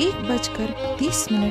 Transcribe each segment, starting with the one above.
1:30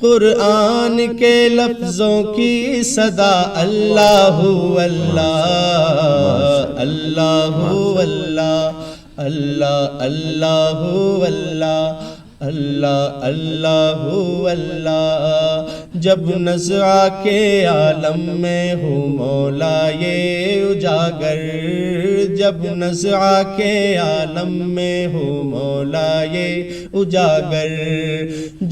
قرآن کے لفظوں کی صدا اللہ اللہ اللہ اللہ اللہ اللہ اللہ اللہ اللہ اللہ جب نزع کے عالم میں ہوں مولا یہ اجاگر جب نزع کے عالم میں ہوں مولا یہ اجاگر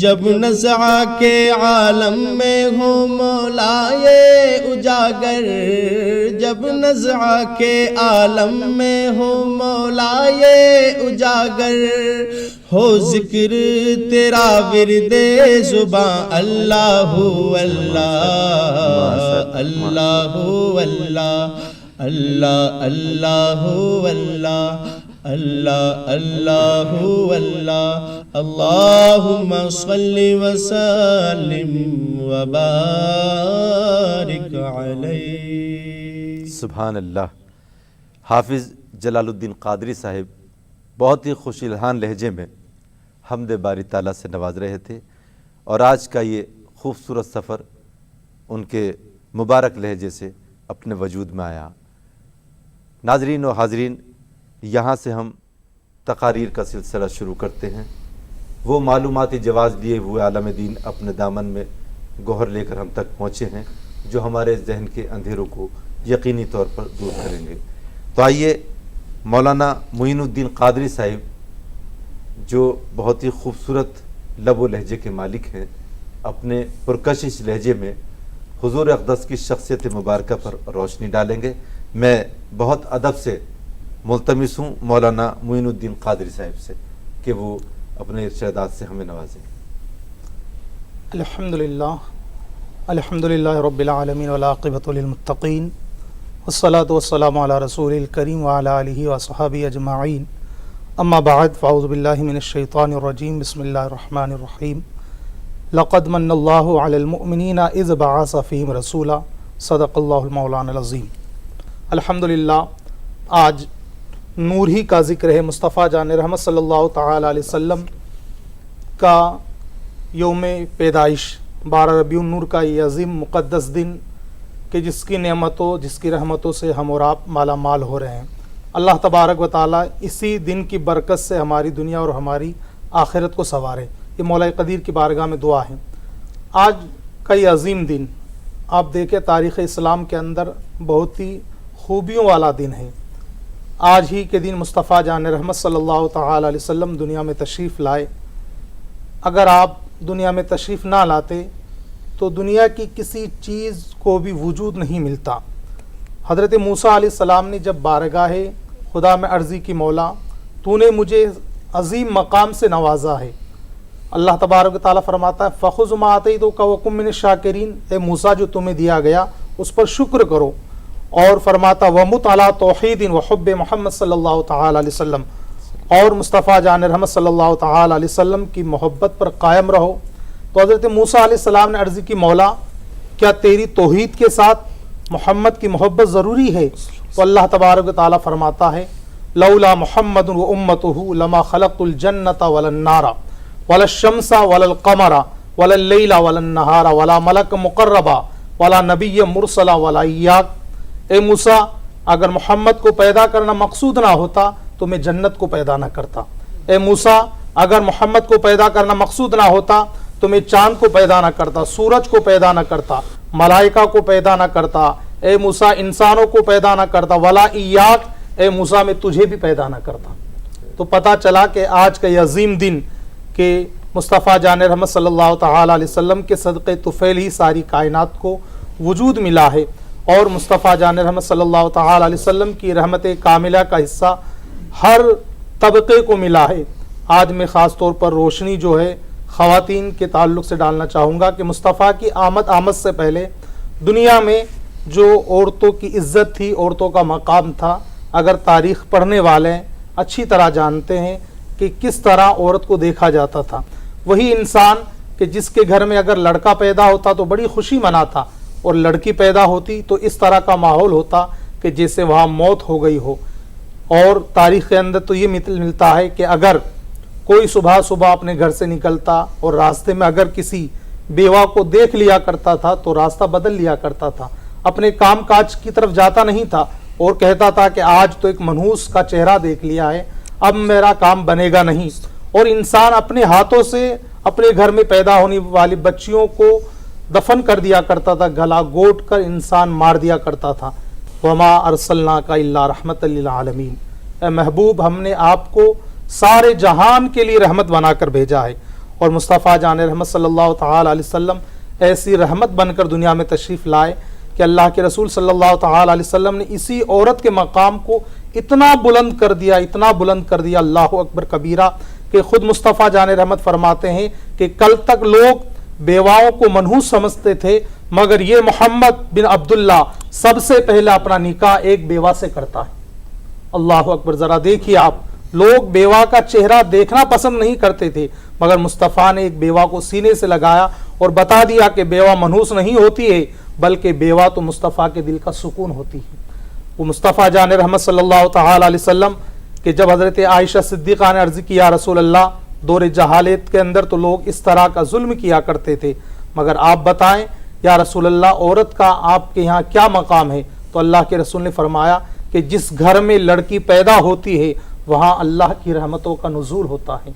جب نزع کے عالم میں ہوں مولا یہ اجاگر جب نزع کے عالم میں ہوں مولا یہ اجاگر ہو ذکر تیرا ورد زباں اللہ اللہ اللہ اللہ اللہ اللہ اللہ اللہ اللہ اللہ اللہم صلی وسلم وبارک علیہ۔ سبحان اللہ۔ حافظ جلال الدین قادری صاحب بہت ہی خوش الحان لہجے میں حمد باری تعالیٰ سے نواز رہے تھے، اور آج کا یہ خوبصورت سفر ان کے مبارک لہجے سے اپنے وجود میں آیا۔ ناظرین و حاضرین، یہاں سے ہم تقاریر کا سلسلہ شروع کرتے ہیں۔ وہ معلوماتی جواز لیے ہوئے عالم دین اپنے دامن میں گوہر لے کر ہم تک پہنچے ہیں، جو ہمارے ذہن کے اندھیروں کو یقینی طور پر دور کریں گے۔ تو آئیے مولانا معین الدین قادری صاحب، جو بہت ہی خوبصورت لب و لہجے کے مالک ہیں، اپنے پرکشش لہجے میں حضور اقدس کی شخصیت مبارکہ پر روشنی ڈالیں گے۔ میں بہت ادب سے ملتمس ہوں مولانا معین الدین قادری صاحب سے کہ وہ اپنے ارشادات سے ہمیں نوازیں۔ الحمدللہ رب العالمین والعاقبۃ للمتقین والصلاة والسلام علی رسول الکریم وعلی آلہ وصحبہ اجمعین، اما بعد فاعوذ باللہ من الشیطان الرجیم، بسم اللہ الرحمن الرحیم۔ لقد من اللہ علی المؤمنین اذ بعث فیہم رسولا، صدق اللہ المولانا العظیم۔ الحمدللہ، آج نور ہی کا ذکر ہے۔ مصطفیٰ جان رحمت صلی اللہ تعالی علیہ وسلم کا یوم پیدائش 12 ربیع النور کا یہ عظیم مقدس دن کہ جس کی نعمتوں، جس کی رحمتوں سے ہم اور آپ مالا مال ہو رہے ہیں۔ اللہ تبارک و تعالیٰ اسی دن کی برکت سے ہماری دنیا اور ہماری آخرت کو سنوارے، یہ مولا قدیر کی بارگاہ میں دعا ہے۔ آج کا یہ عظیم دن آپ دیکھیں، تاریخ اسلام کے اندر بہت ہی خوبیوں والا دن ہے۔ آج ہی کے دن مصطفیٰ جان رحمت صلی اللہ تعالی علیہ وسلم دنیا میں تشریف لائے۔ اگر آپ دنیا میں تشریف نہ لاتے تو دنیا کی کسی چیز کو بھی وجود نہیں ملتا۔ حضرت موسیٰ علیہ السلام نے جب بارگاہ خدا میں عرضی کی، مولا تو نے مجھے عظیم مقام سے نوازا ہے، اللہ تبارک و تعالیٰ فرماتا ہے فخذ ما آتیتک وکن من الشاکرین، اے موسیٰ جو تمہیں دیا گیا اس پر شکر کرو، اور فرماتا ومت علی توحید وحب محمد صلی اللہ تعالی علیہ وسلم، اور مصطفیٰ جان رحمت صلی اللہ تعالی علیہ وسلم کی محبت پر قائم رہو۔ تو حضرت موسیٰ علیہ السلام نے عرض کی، مولا کیا تیری توحید کے ساتھ محمد کی محبت ضروری ہے؟ تو اللہ تبارک و تعالیٰ فرماتا ہے لولا محمد و امتہ لما خلقت الجنۃ ولا النار ولا الشمس ولا القمر ولا اللیل ولا النہار ولا ملک مقربا ولا نبی مرسلا ولا ایاک۔ اے موسیٰ، اگر محمد کو پیدا کرنا مقصود نہ ہوتا تو میں جنت کو پیدا نہ کرتا۔ اے موسیٰ، اگر محمد کو پیدا کرنا مقصود نہ ہوتا تو میں چاند کو پیدا نہ کرتا، سورج کو پیدا نہ کرتا، ملائکہ کو پیدا نہ کرتا، اے موسیٰ انسانوں کو پیدا نہ کرتا، ولا ایاک، اے موسیٰ میں تجھے بھی پیدا نہ کرتا۔ تو پتہ چلا کہ آج کا یہ عظیم دن کہ مصطفیٰ جان رحمت صلی اللہ تعالی علیہ وسلم کے صدقے طفیل ہی ساری کائنات کو وجود ملا ہے، اور مصطفیٰ جان رحمت صلی اللہ تعالی علیہ وسلم کی رحمت کاملہ کا حصہ ہر طبقے کو ملا ہے۔ آج میں خاص طور پر روشنی جو ہے خواتین کے تعلق سے ڈالنا چاہوں گا کہ مصطفیٰ کی آمد سے پہلے دنیا میں جو عورتوں کی عزت تھی، عورتوں کا مقام تھا، اگر تاریخ پڑھنے والے اچھی طرح جانتے ہیں کہ کس طرح عورت کو دیکھا جاتا تھا۔ وہی انسان کہ جس کے گھر میں اگر لڑکا پیدا ہوتا تو بڑی خوشی مناتا، اور لڑکی پیدا ہوتی تو اس طرح کا ماحول ہوتا کہ جیسے وہاں موت ہو گئی ہو۔ اور تاریخ کے اندر تو یہ ملتا ہے کہ اگر کوئی صبح صبح اپنے گھر سے نکلتا اور راستے میں اگر کسی بیوہ کو دیکھ لیا کرتا تھا تو راستہ بدل لیا کرتا تھا، اپنے کام کاج کی طرف جاتا نہیں تھا اور کہتا تھا کہ آج تو ایک منحوس کا چہرہ دیکھ لیا ہے، اب میرا کام بنے گا نہیں۔ اور انسان اپنے ہاتھوں سے اپنے گھر میں پیدا ہونے والی بچیوں کو دفن کر دیا کرتا تھا، گلا گھونٹ کر انسان مار دیا کرتا تھا۔ وما ارسلناک الا رحمت للعالمین، اے محبوب ہم نے آپ کو سارے جہان کے لیے رحمت بنا کر بھیجا ہے۔ اور مصطفیٰ جان رحمت صلی اللہ تعالی علیہ وسلم ایسی رحمت بن کر دنیا میں تشریف لائے کہ اللہ کے رسول صلی اللہ تعالی علیہ وسلم نے اسی عورت کے مقام کو اتنا بلند کر دیا، اتنا بلند کر دیا، اللہ اکبر کبیرہ، کہ خود مصطفیٰ جان رحمت فرماتے ہیں کہ کل تک لوگ بیواؤں کو منحوس سمجھتے تھے، مگر یہ محمد بن عبداللہ سب سے پہلے اپنا نکاح ایک بیوہ سے کرتا ہے۔ اللہ اکبر، ذرا دیکھیے آپ، لوگ بیوہ کا چہرہ دیکھنا پسند نہیں کرتے تھے، مگر مصطفیٰ نے ایک بیوہ کو سینے سے لگایا اور بتا دیا کہ بیوہ منحوس نہیں ہوتی ہے، بلکہ بیوہ تو مصطفیٰ کے دل کا سکون ہوتی ہے۔ وہ مصطفیٰ جان رحمت صلی اللہ تعالی علیہ وسلم کہ جب حضرت عائشہ صدیقہ نے عرض کی یا رسول اللہ، دور جہالت کے اندر تو لوگ اس طرح کا ظلم کیا کرتے تھے، مگر آپ بتائیں یا رسول اللہ عورت کا آپ کے یہاں کیا مقام ہے؟ تو اللہ کے رسول نے فرمایا کہ جس گھر میں لڑکی پیدا ہوتی ہے وہاں اللہ کی رحمتوں کا نزول ہوتا ہے۔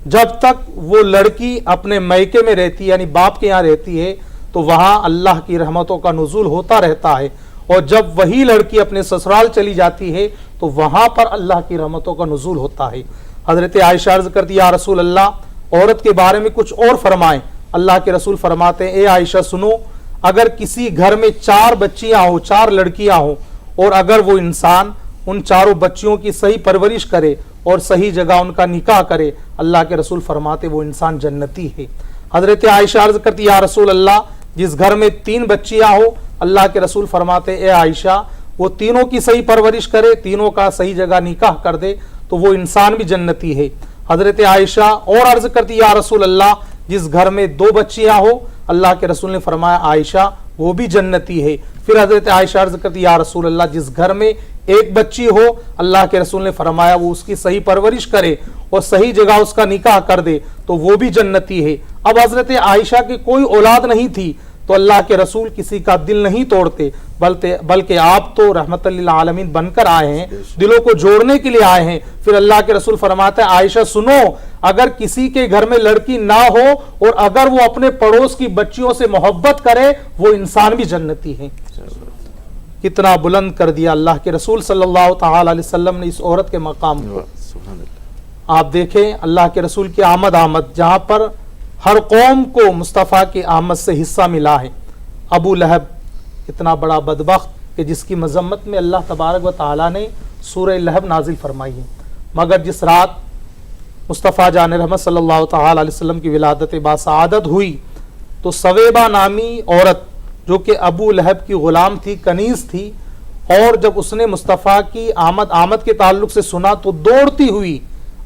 جب تک وہ لڑکی اپنے میکے میں رہتی ہے، یعنی باپ کے یہاں رہتی ہے، تو وہاں اللہ کی رحمتوں کا نزول ہوتا رہتا ہے، اور جب وہی لڑکی اپنے سسرال چلی جاتی ہے تو وہاں پر اللہ کی رحمتوں کا نزول ہوتا ہے۔ حضرت عائشہ عرض کرتی یا رسول اللہ، عورت کے بارے میں کچھ اور فرمائیں۔ اللہ کے رسول فرماتے ہیں اے عائشہ سنو، اگر کسی گھر میں 4 بچیاں ہوں، 4 لڑکیاں ہوں، اور اگر وہ انسان ان چاروں بچیوں کی صحیح پرورش کرے اور صحیح جگہ ان کا نکاح کرے، اللہ کے رسول فرماتے وہ انسان جنتی ہے۔ حضرت عائشہ عرض کرتی یا رسول اللہ، جس گھر میں 3 بچیاں ہو، اللہ کے رسول فرماتے اے عائشہ، وہ تینوں کی صحیح پرورش کرے، تینوں کا صحیح جگہ نکاح کر دے تو وہ انسان بھی جنتی ہے۔ حضرت عائشہ اور عرض کرتی یا رسول اللہ، جس گھر میں 2 بچیاں ہو، اللہ کے رسول نے فرمایا عائشہ وہ بھی جنتی ہے۔ پھر حضرت عائشہ عرض کرتی یا رسول اللہ، جس گھر میں 1 بچی ہو، اللہ کے رسول نے فرمایا وہ اس کی صحیح پرورش کرے اور صحیح جگہ اس کا نکاح کر دے تو وہ بھی جنتی ہے۔ اب حضرت عائشہ کی کوئی اولاد نہیں تھی تو اللہ کے رسول کسی کا دل نہیں توڑتے، بلکہ آپ تو رحمت للعالمین بن کر آئے ہیں، دلوں کو جوڑنے کے لیے آئے ہیں۔ پھر اللہ کے رسول فرماتے ہیں عائشہ سنو، اگر کسی کے گھر میں لڑکی نہ ہو اور اگر وہ اپنے پڑوس کی بچیوں سے محبت کرے وہ انسان بھی جنتی ہے۔ کتنا بلند کر دیا اللہ کے رسول صلی اللہ تعالی علیہ وسلم نے اس عورت کے مقام کو۔ آپ دیکھیں اللہ کے رسول کی آمد جہاں پر ہر قوم کو مصطفیٰ کی آمد سے حصہ ملا ہے۔ ابو لہب اتنا بڑا بدبخت کہ جس کی مذمت میں اللہ تبارک و تعالی نے سورہ لہب نازل فرمائی ہے، مگر جس رات مصطفیٰ جان رحمت صلی اللہ تعالی علیہ وسلم کی ولادت باسعادت ہوئی تو سویبہ نامی عورت جو کہ ابو لہب کی غلام تھی، کنیز تھی، اور جب اس نے مصطفیٰ کی آمد کے تعلق سے سنا تو دوڑتی ہوئی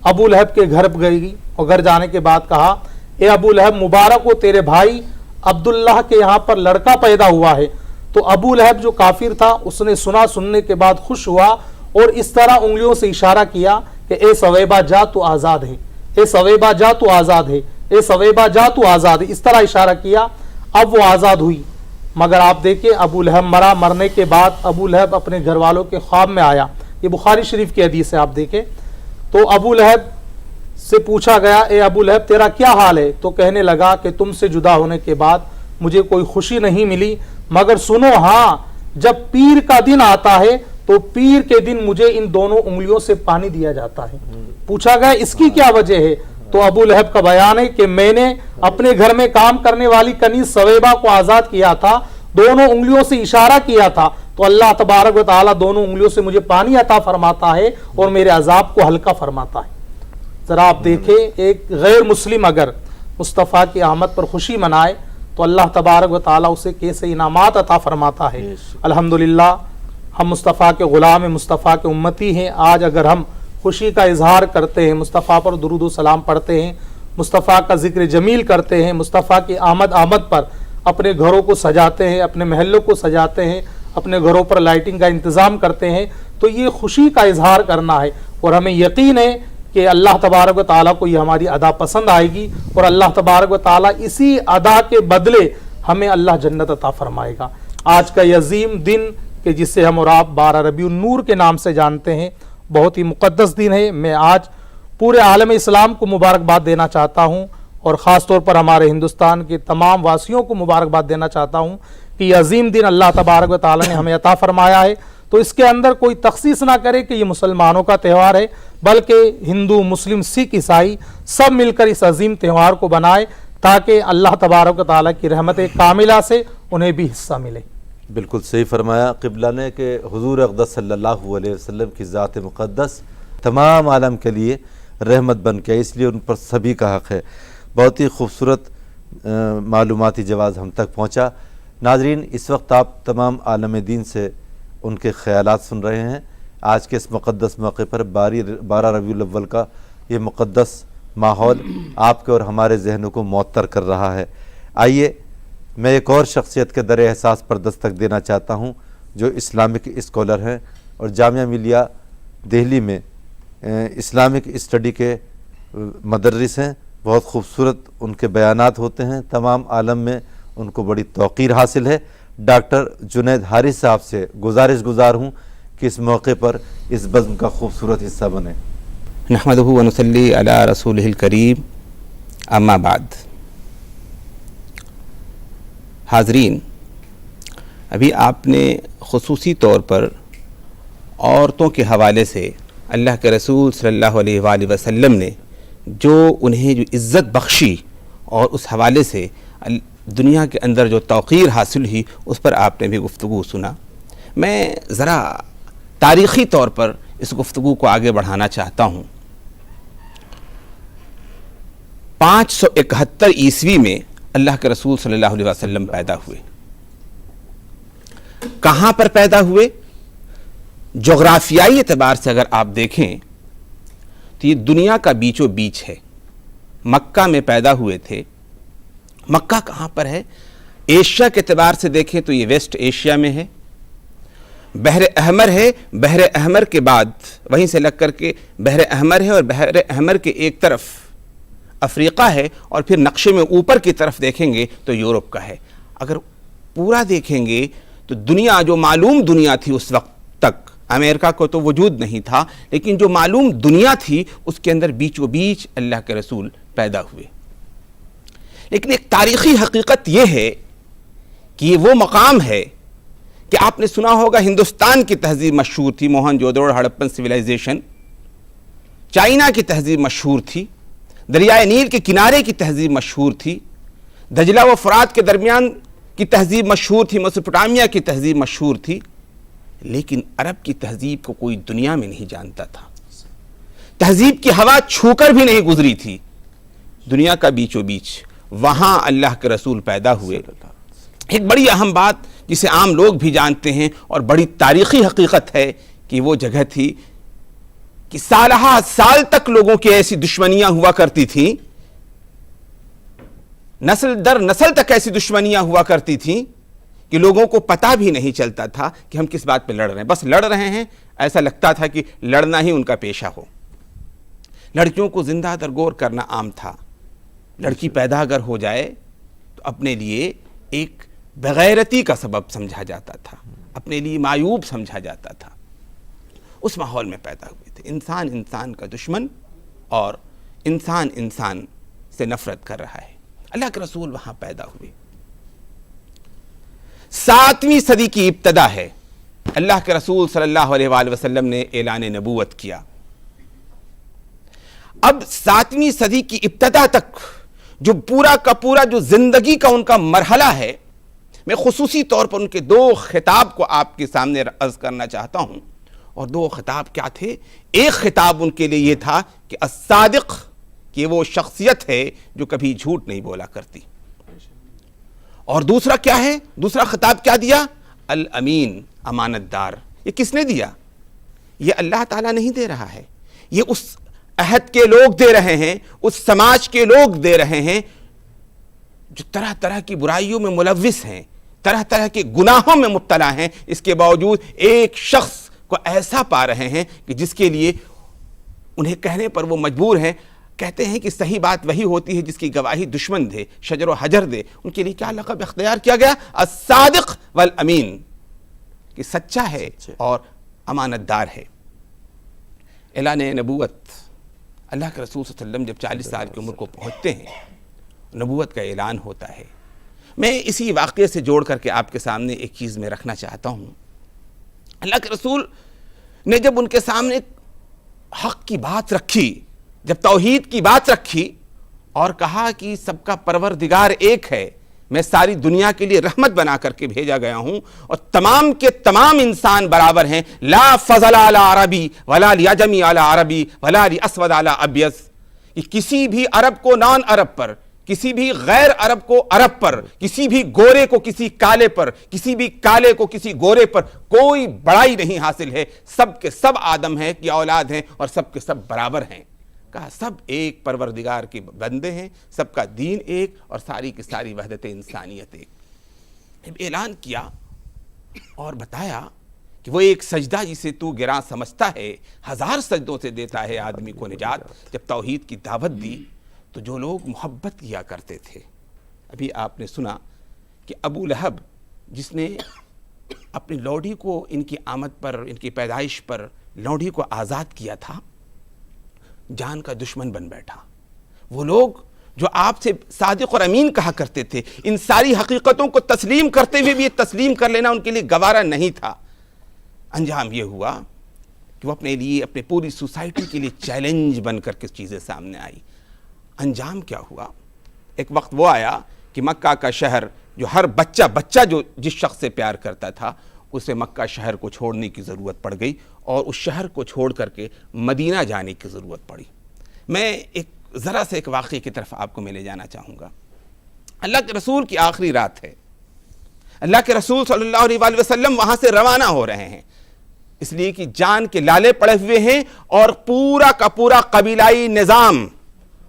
ابو لہب کے گھر گئی، اور گھر جانے کے بعد کہا اے ابو لہب مبارک ہو، تیرے بھائی عبداللہ کے یہاں پر لڑکا پیدا ہوا ہے۔ تو ابو لہب جو کافر تھا اس نے سننے کے بعد خوش ہوا اور اس طرح انگلیوں سے اشارہ کیا کہ اے سویبہ جا تو آزاد ہے، اے سویبہ جا تو آزاد ہے، اے سویبہ جا تو آزاد ہے، اس طرح اشارہ کیا۔ اب وہ آزاد ہوئی، مگر آپ دیکھیں ابو لہب مرنے کے بعد ابو لہب اپنے گھر والوں کے خواب میں آیا، یہ بخاری شریف کی حدیث ہے، آپ دیکھیں تو ابو لہب سے پوچھا گیا اے ابو لہب تیرا کیا حال ہے؟ تو کہنے لگا کہ تم سے جدا ہونے کے بعد مجھے کوئی خوشی نہیں ملی، مگر سنو ہاں جب پیر کا دن آتا ہے تو پیر کے دن مجھے ان دونوں انگلیوں سے پانی دیا جاتا ہے۔ پوچھا گیا اس کی کیا وجہ ہے؟ تو ابو لہب کا بیان ہے کہ میں نے اپنے گھر میں کام کرنے والی کنیز سویبہ کو آزاد کیا تھا، دونوں انگلیوں سے اشارہ کیا تھا، تو اللہ تبارک و تعالی دونوں انگلیوں سے مجھے پانی عطا فرماتا ہے اور میرے عذاب کو ہلکا فرماتا ہے۔ ذرا آپ دیکھیں ایک غیر مسلم اگر مصطفیٰ کی آمد پر خوشی منائے تو اللہ تبارک و تعالی اسے کیسے انعامات عطا فرماتا ہے۔ الحمدللہ ہم مصطفیٰ کے غلام مصطفیٰ کے امتی ہیں۔ آج اگر ہم خوشی کا اظہار کرتے ہیں، مصطفیٰ پر درود و سلام پڑھتے ہیں، مصطفیٰ کا ذکر جمیل کرتے ہیں، مصطفیٰ کی آمد پر اپنے گھروں کو سجاتے ہیں، اپنے محلوں کو سجاتے ہیں، اپنے گھروں پر لائٹنگ کا انتظام کرتے ہیں، تو یہ خوشی کا اظہار کرنا ہے۔ اور ہمیں یقین ہے کہ کہ اللہ تبارک و تعالیٰ کو یہ ہماری ادا پسند آئے گی اور اللہ تبارک و تعالیٰ اسی ادا کے بدلے ہمیں اللہ جنت عطا فرمائے گا۔ آج کا یہ عظیم دن کہ جسے ہم اور آپ 12 ربیع النور کے نام سے جانتے ہیں، بہت ہی مقدس دن ہے۔ میں آج پورے عالم اسلام کو مبارکباد دینا چاہتا ہوں اور خاص طور پر ہمارے ہندوستان کے تمام واسیوں کو مبارکباد دینا چاہتا ہوں کہ یہ عظیم دن اللہ تبارک و تعالیٰ نے ہمیں عطا فرمایا ہے۔ تو اس کے اندر کوئی تخصیص نہ کرے کہ یہ مسلمانوں کا تہوار ہے، بلکہ ہندو، مسلم، سکھ، عیسائی سب مل کر اس عظیم تہوار کو بنائے تاکہ اللہ تبارک و تعالیٰ کی رحمت کاملہ سے انہیں بھی حصہ ملے۔ بالکل صحیح فرمایا قبلہ نے کہ حضور اقدس صلی اللہ علیہ وسلم کی ذات مقدس تمام عالم کے لیے رحمت بن کے، اس لیے ان پر سبھی کا حق ہے۔ بہت ہی خوبصورت معلوماتی جواز ہم تک پہنچا۔ ناظرین، اس وقت آپ تمام عالم دین سے ان کے خیالات سن رہے ہیں۔ آج کے اس مقدس موقع پر 12 ربیع الاول کا یہ مقدس ماحول آپ کے اور ہمارے ذہنوں کو معطر کر رہا ہے۔ آئیے میں ایک اور شخصیت کے در احساس پر دستک دینا چاہتا ہوں جو اسلامک اسکالر ہیں اور جامعہ ملیہ دہلی میں اسلامک اسٹڈی کے مدرس ہیں۔ بہت خوبصورت ان کے بیانات ہوتے ہیں، تمام عالم میں ان کو بڑی توقیر حاصل ہے۔ ڈاکٹر جنید حارث صاحب سے گزار ہوں کہ اس موقع پر اس بزم کا خوبصورت حصہ بنے۔ نحمدہ و نصلی علی رسولہ الکریم، اما بعد۔ حاضرین، ابھی آپ نے خصوصی طور پر عورتوں کے حوالے سے اللہ کے رسول صلی اللہ علیہ وآلہ وسلم نے جو انہیں جو عزت بخشی اور اس حوالے سے دنیا کے اندر جو توقیر حاصل ہوئی اس پر آپ نے بھی گفتگو سنا۔ میں ذرا تاریخی طور پر اس گفتگو کو آگے بڑھانا چاہتا ہوں۔ 571 عیسوی میں اللہ کے رسول صلی اللہ علیہ وسلم پیدا ہوئے۔ کہاں پر پیدا ہوئے؟ جغرافیائی اعتبار سے اگر آپ دیکھیں تو یہ دنیا کا بیچو بیچ ہے۔ مکہ میں پیدا ہوئے تھے۔ مکہ کہاں پر ہے؟ ایشیا کے اعتبار سے دیکھیں تو یہ ویسٹ ایشیا میں ہے۔ بحر احمر ہے، بحر احمر کے بعد وہیں سے لگ کر کے بحر احمر ہے اور بحر احمر کے ایک طرف افریقہ ہے اور پھر نقشے میں اوپر کی طرف دیکھیں گے تو یورپ کا ہے۔ اگر پورا دیکھیں گے تو دنیا جو معلوم دنیا تھی اس وقت تک، امریکہ کو تو وجود نہیں تھا، لیکن جو معلوم دنیا تھی اس کے اندر بیچو بیچ اللہ کے رسول پیدا ہوئے۔ لیکن ایک تاریخی حقیقت یہ ہے کہ یہ وہ مقام ہے کہ آپ نے سنا ہوگا ہندوستان کی تہذیب مشہور تھی، موہن جودڑو ہڑپن سویلائزیشن، چائنا کی تہذیب مشہور تھی، دریائے نیل کے کنارے کی تہذیب مشہور تھی، دجلہ و فرات کے درمیان کی تہذیب مشہور تھی، میسوپوٹامیہ کی تہذیب مشہور تھی، لیکن عرب کی تہذیب کو کوئی دنیا میں نہیں جانتا تھا۔ تہذیب کی ہوا چھو کر بھی نہیں گزری تھی۔ دنیا کا بیچو بیچ وہاں اللہ کے رسول پیدا ہوئے۔ ایک بڑی اہم بات جسے عام لوگ بھی جانتے ہیں اور بڑی تاریخی حقیقت ہے کہ وہ جگہ تھی کہ سالہ سال تک لوگوں کی ایسی دشمنیاں ہوا کرتی تھیں، نسل در نسل تک ایسی دشمنیاں ہوا کرتی تھیں کہ لوگوں کو پتہ بھی نہیں چلتا تھا کہ ہم کس بات پہ لڑ رہے ہیں۔ بس لڑ رہے ہیں، ایسا لگتا تھا کہ لڑنا ہی ان کا پیشہ ہو۔ لڑکیوں کو زندہ درگور کرنا عام تھا۔ لڑکی پیدا اگر ہو جائے تو اپنے لیے ایک بغیرتی کا سبب سمجھا جاتا تھا، اپنے لیے معیوب سمجھا جاتا تھا۔ اس ماحول میں پیدا ہوئے تھے۔ انسان انسان کا دشمن اور انسان انسان سے نفرت کر رہا ہے۔ اللہ کے رسول وہاں پیدا ہوئے۔ 7ویں صدی کی ابتدا ہے۔ اللہ کے رسول صلی اللہ علیہ وآلہ وسلم نے اعلان نبوت کیا۔ اب 7ویں صدی کی ابتدا تک جو پورا کا پورا جو زندگی کا ان کا مرحلہ ہے، میں خصوصی طور پر ان کے 2 خطاب کو آپ کے سامنے عرض کرنا چاہتا ہوں۔ اور 2 خطاب کیا تھے؟ ایک خطاب ان کے لیے یہ تھا کہ الصادق، کہ وہ شخصیت ہے جو کبھی جھوٹ نہیں بولا کرتی۔ اور دوسرا کیا ہے؟ دوسرا خطاب کیا دیا؟ الامین، امانت دار۔ یہ کس نے دیا؟ یہ اللہ تعالیٰ نہیں دے رہا ہے، یہ اس عہد کے لوگ دے رہے ہیں، اس سماج کے لوگ دے رہے ہیں جو طرح طرح کی برائیوں میں ملوث ہیں، طرح طرح کے گناہوں میں مبتلا ہیں۔ اس کے باوجود ایک شخص کو ایسا پا رہے ہیں کہ جس کے لیے انہیں کہنے پر وہ مجبور ہیں، کہتے ہیں کہ صحیح بات وہی ہوتی ہے جس کی گواہی دشمن دے، شجر و حجر دے۔ ان کے لیے کیا لقب اختیار کیا گیا؟ الصادق والامین، کہ سچا ہے اور امانت دار ہے۔ اعلان نبوت، اللہ کے رسول صلی اللہ علیہ وسلم جب 40 سال کی عمر کو پہنچتے ہیں، نبوت کا اعلان ہوتا ہے۔ میں اسی واقعے سے جوڑ کر کے آپ کے سامنے ایک چیز میں رکھنا چاہتا ہوں۔ اللہ کے رسول نے جب ان کے سامنے حق کی بات رکھی، جب توحید کی بات رکھی اور کہا کہ سب کا پروردگار ایک ہے، میں ساری دنیا کے لیے رحمت بنا کر کے بھیجا گیا ہوں اور تمام کے تمام انسان برابر ہیں، لا فضل علی عربی ولا لیجمی علی عربی ولا لاسود علی ابیض، کہ کسی بھی عرب کو نان عرب پر، کسی بھی غیر عرب کو عرب پر، کسی بھی گورے کو کسی کالے پر، کسی بھی کالے کو کسی گورے پر کوئی بڑائی نہیں حاصل ہے، سب کے سب آدم ہیں کی اولاد ہیں اور سب کے سب برابر ہیں۔ کہا سب ایک پروردگار کے بندے ہیں، سب کا دین ایک اور ساری کی ساری وحدت انسانیت ایک۔ اعلان کیا اور بتایا کہ وہ ایک سجدہ جسے تو گراں سمجھتا ہے 1000 سجدوں سے دیتا ہے آدمی کو نجات۔ جب توحید کی دعوت دی تو جو لوگ محبت کیا کرتے تھے، ابھی آپ نے سنا کہ ابو لہب جس نے اپنی لوڈی کو ان کی آمد پر، ان کی پیدائش پر لوڈی کو آزاد کیا تھا، جان کا دشمن بن بیٹھا۔ وہ لوگ جو آپ سے صادق اور امین کہا کرتے تھے، ان ساری حقیقتوں کو تسلیم کرتے ہوئے بھی یہ تسلیم کر لینا ان کے لیے گوارا نہیں تھا۔ انجام یہ ہوا کہ وہ اپنے لیے، اپنے پوری سوسائٹی کے لیے چیلنج بن کر کے چیزیں سامنے آئی۔ انجام کیا ہوا؟ ایک وقت وہ آیا کہ مکہ کا شہر، جو ہر بچہ جو جس شخص سے پیار کرتا تھا، اسے مکہ شہر کو چھوڑنے کی ضرورت پڑ گئی اور اس شہر کو چھوڑ کر کے مدینہ جانے کی ضرورت پڑی۔ میں ذرا سے ایک واقعے کی طرف آپ کو میں لے جانا چاہوں گا۔ اللہ کے رسول کی آخری رات ہے، اللہ کے رسول صلی اللہ علیہ وآلہ وسلم وہاں سے روانہ ہو رہے ہیں، اس لیے کہ جان کے لالے پڑے ہوئے ہیں اور پورا کا پورا قبیلائی نظام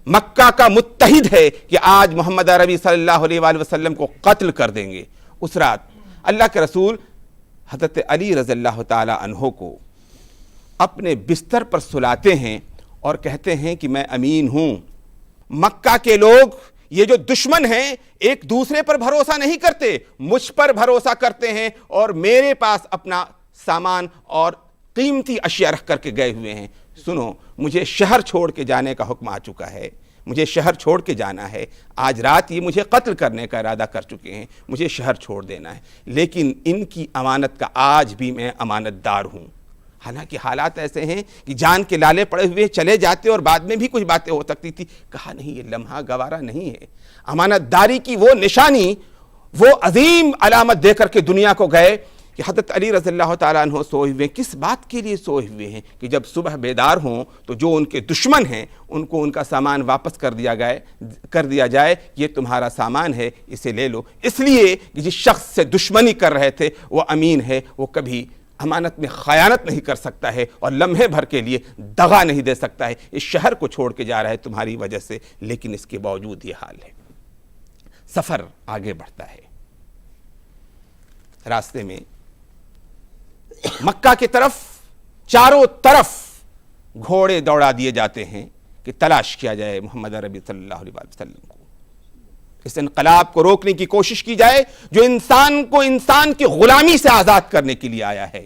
مکہ کا متحد ہے کہ آج محمد عربی صلی اللہ علیہ وآلہ وسلم کو قتل کر دیں گے۔ اس رات اللہ کے رسول حضرت علی رضی اللہ تعالی عنہ کو اپنے بستر پر سلاتے ہیں اور کہتے ہیں کہ میں امین ہوں، مکہ کے لوگ یہ جو دشمن ہیں ایک دوسرے پر بھروسہ نہیں کرتے، مجھ پر بھروسہ کرتے ہیں اور میرے پاس اپنا سامان اور قیمتی اشیاء رکھ کر کے گئے ہوئے ہیں۔ سنو، مجھے شہر چھوڑ کے جانے کا حکم آ چکا ہے، مجھے شہر چھوڑ کے جانا ہے، آج رات یہ مجھے قتل کرنے کا ارادہ کر چکے ہیں، مجھے شہر چھوڑ دینا ہے، لیکن ان کی امانت کا آج بھی میں امانت دار ہوں۔ حالانکہ حالات ایسے ہیں کہ جان کے لالے پڑے ہوئے چلے جاتے اور بعد میں بھی کچھ باتیں ہو سکتی تھی۔ کہا نہیں، یہ لمحہ گوارا نہیں ہے۔ امانت داری کی وہ نشانی، وہ عظیم علامت دے کر کے دنیا کو گئے کہ حضرت علی رضی اللہ تعالیٰ عنہ سوئے ہوئے، کس بات کے لیے سوئے ہوئے ہیں کہ جب صبح بیدار ہوں تو جو ان کے دشمن ہیں ان کو ان کا سامان واپس کر دیا جائے، یہ تمہارا سامان ہے، اسے لے لو۔ اس لیے کہ جس شخص سے دشمنی کر رہے تھے وہ امین ہے، وہ کبھی امانت میں خیانت نہیں کر سکتا ہے اور لمحے بھر کے لیے دغا نہیں دے سکتا ہے۔ اس شہر کو چھوڑ کے جا رہا ہے تمہاری وجہ سے، لیکن اس کے باوجود یہ حال ہے۔ سفر آگے بڑھتا ہے، راستے میں مکہ کی طرف چاروں طرف گھوڑے دوڑا دیے جاتے ہیں کہ تلاش کیا جائے محمد عربی صلی اللہ علیہ وسلم کو، اس انقلاب کو روکنے کی کوشش کی جائے جو انسان کو انسان کی غلامی سے آزاد کرنے کے لیے آیا ہے،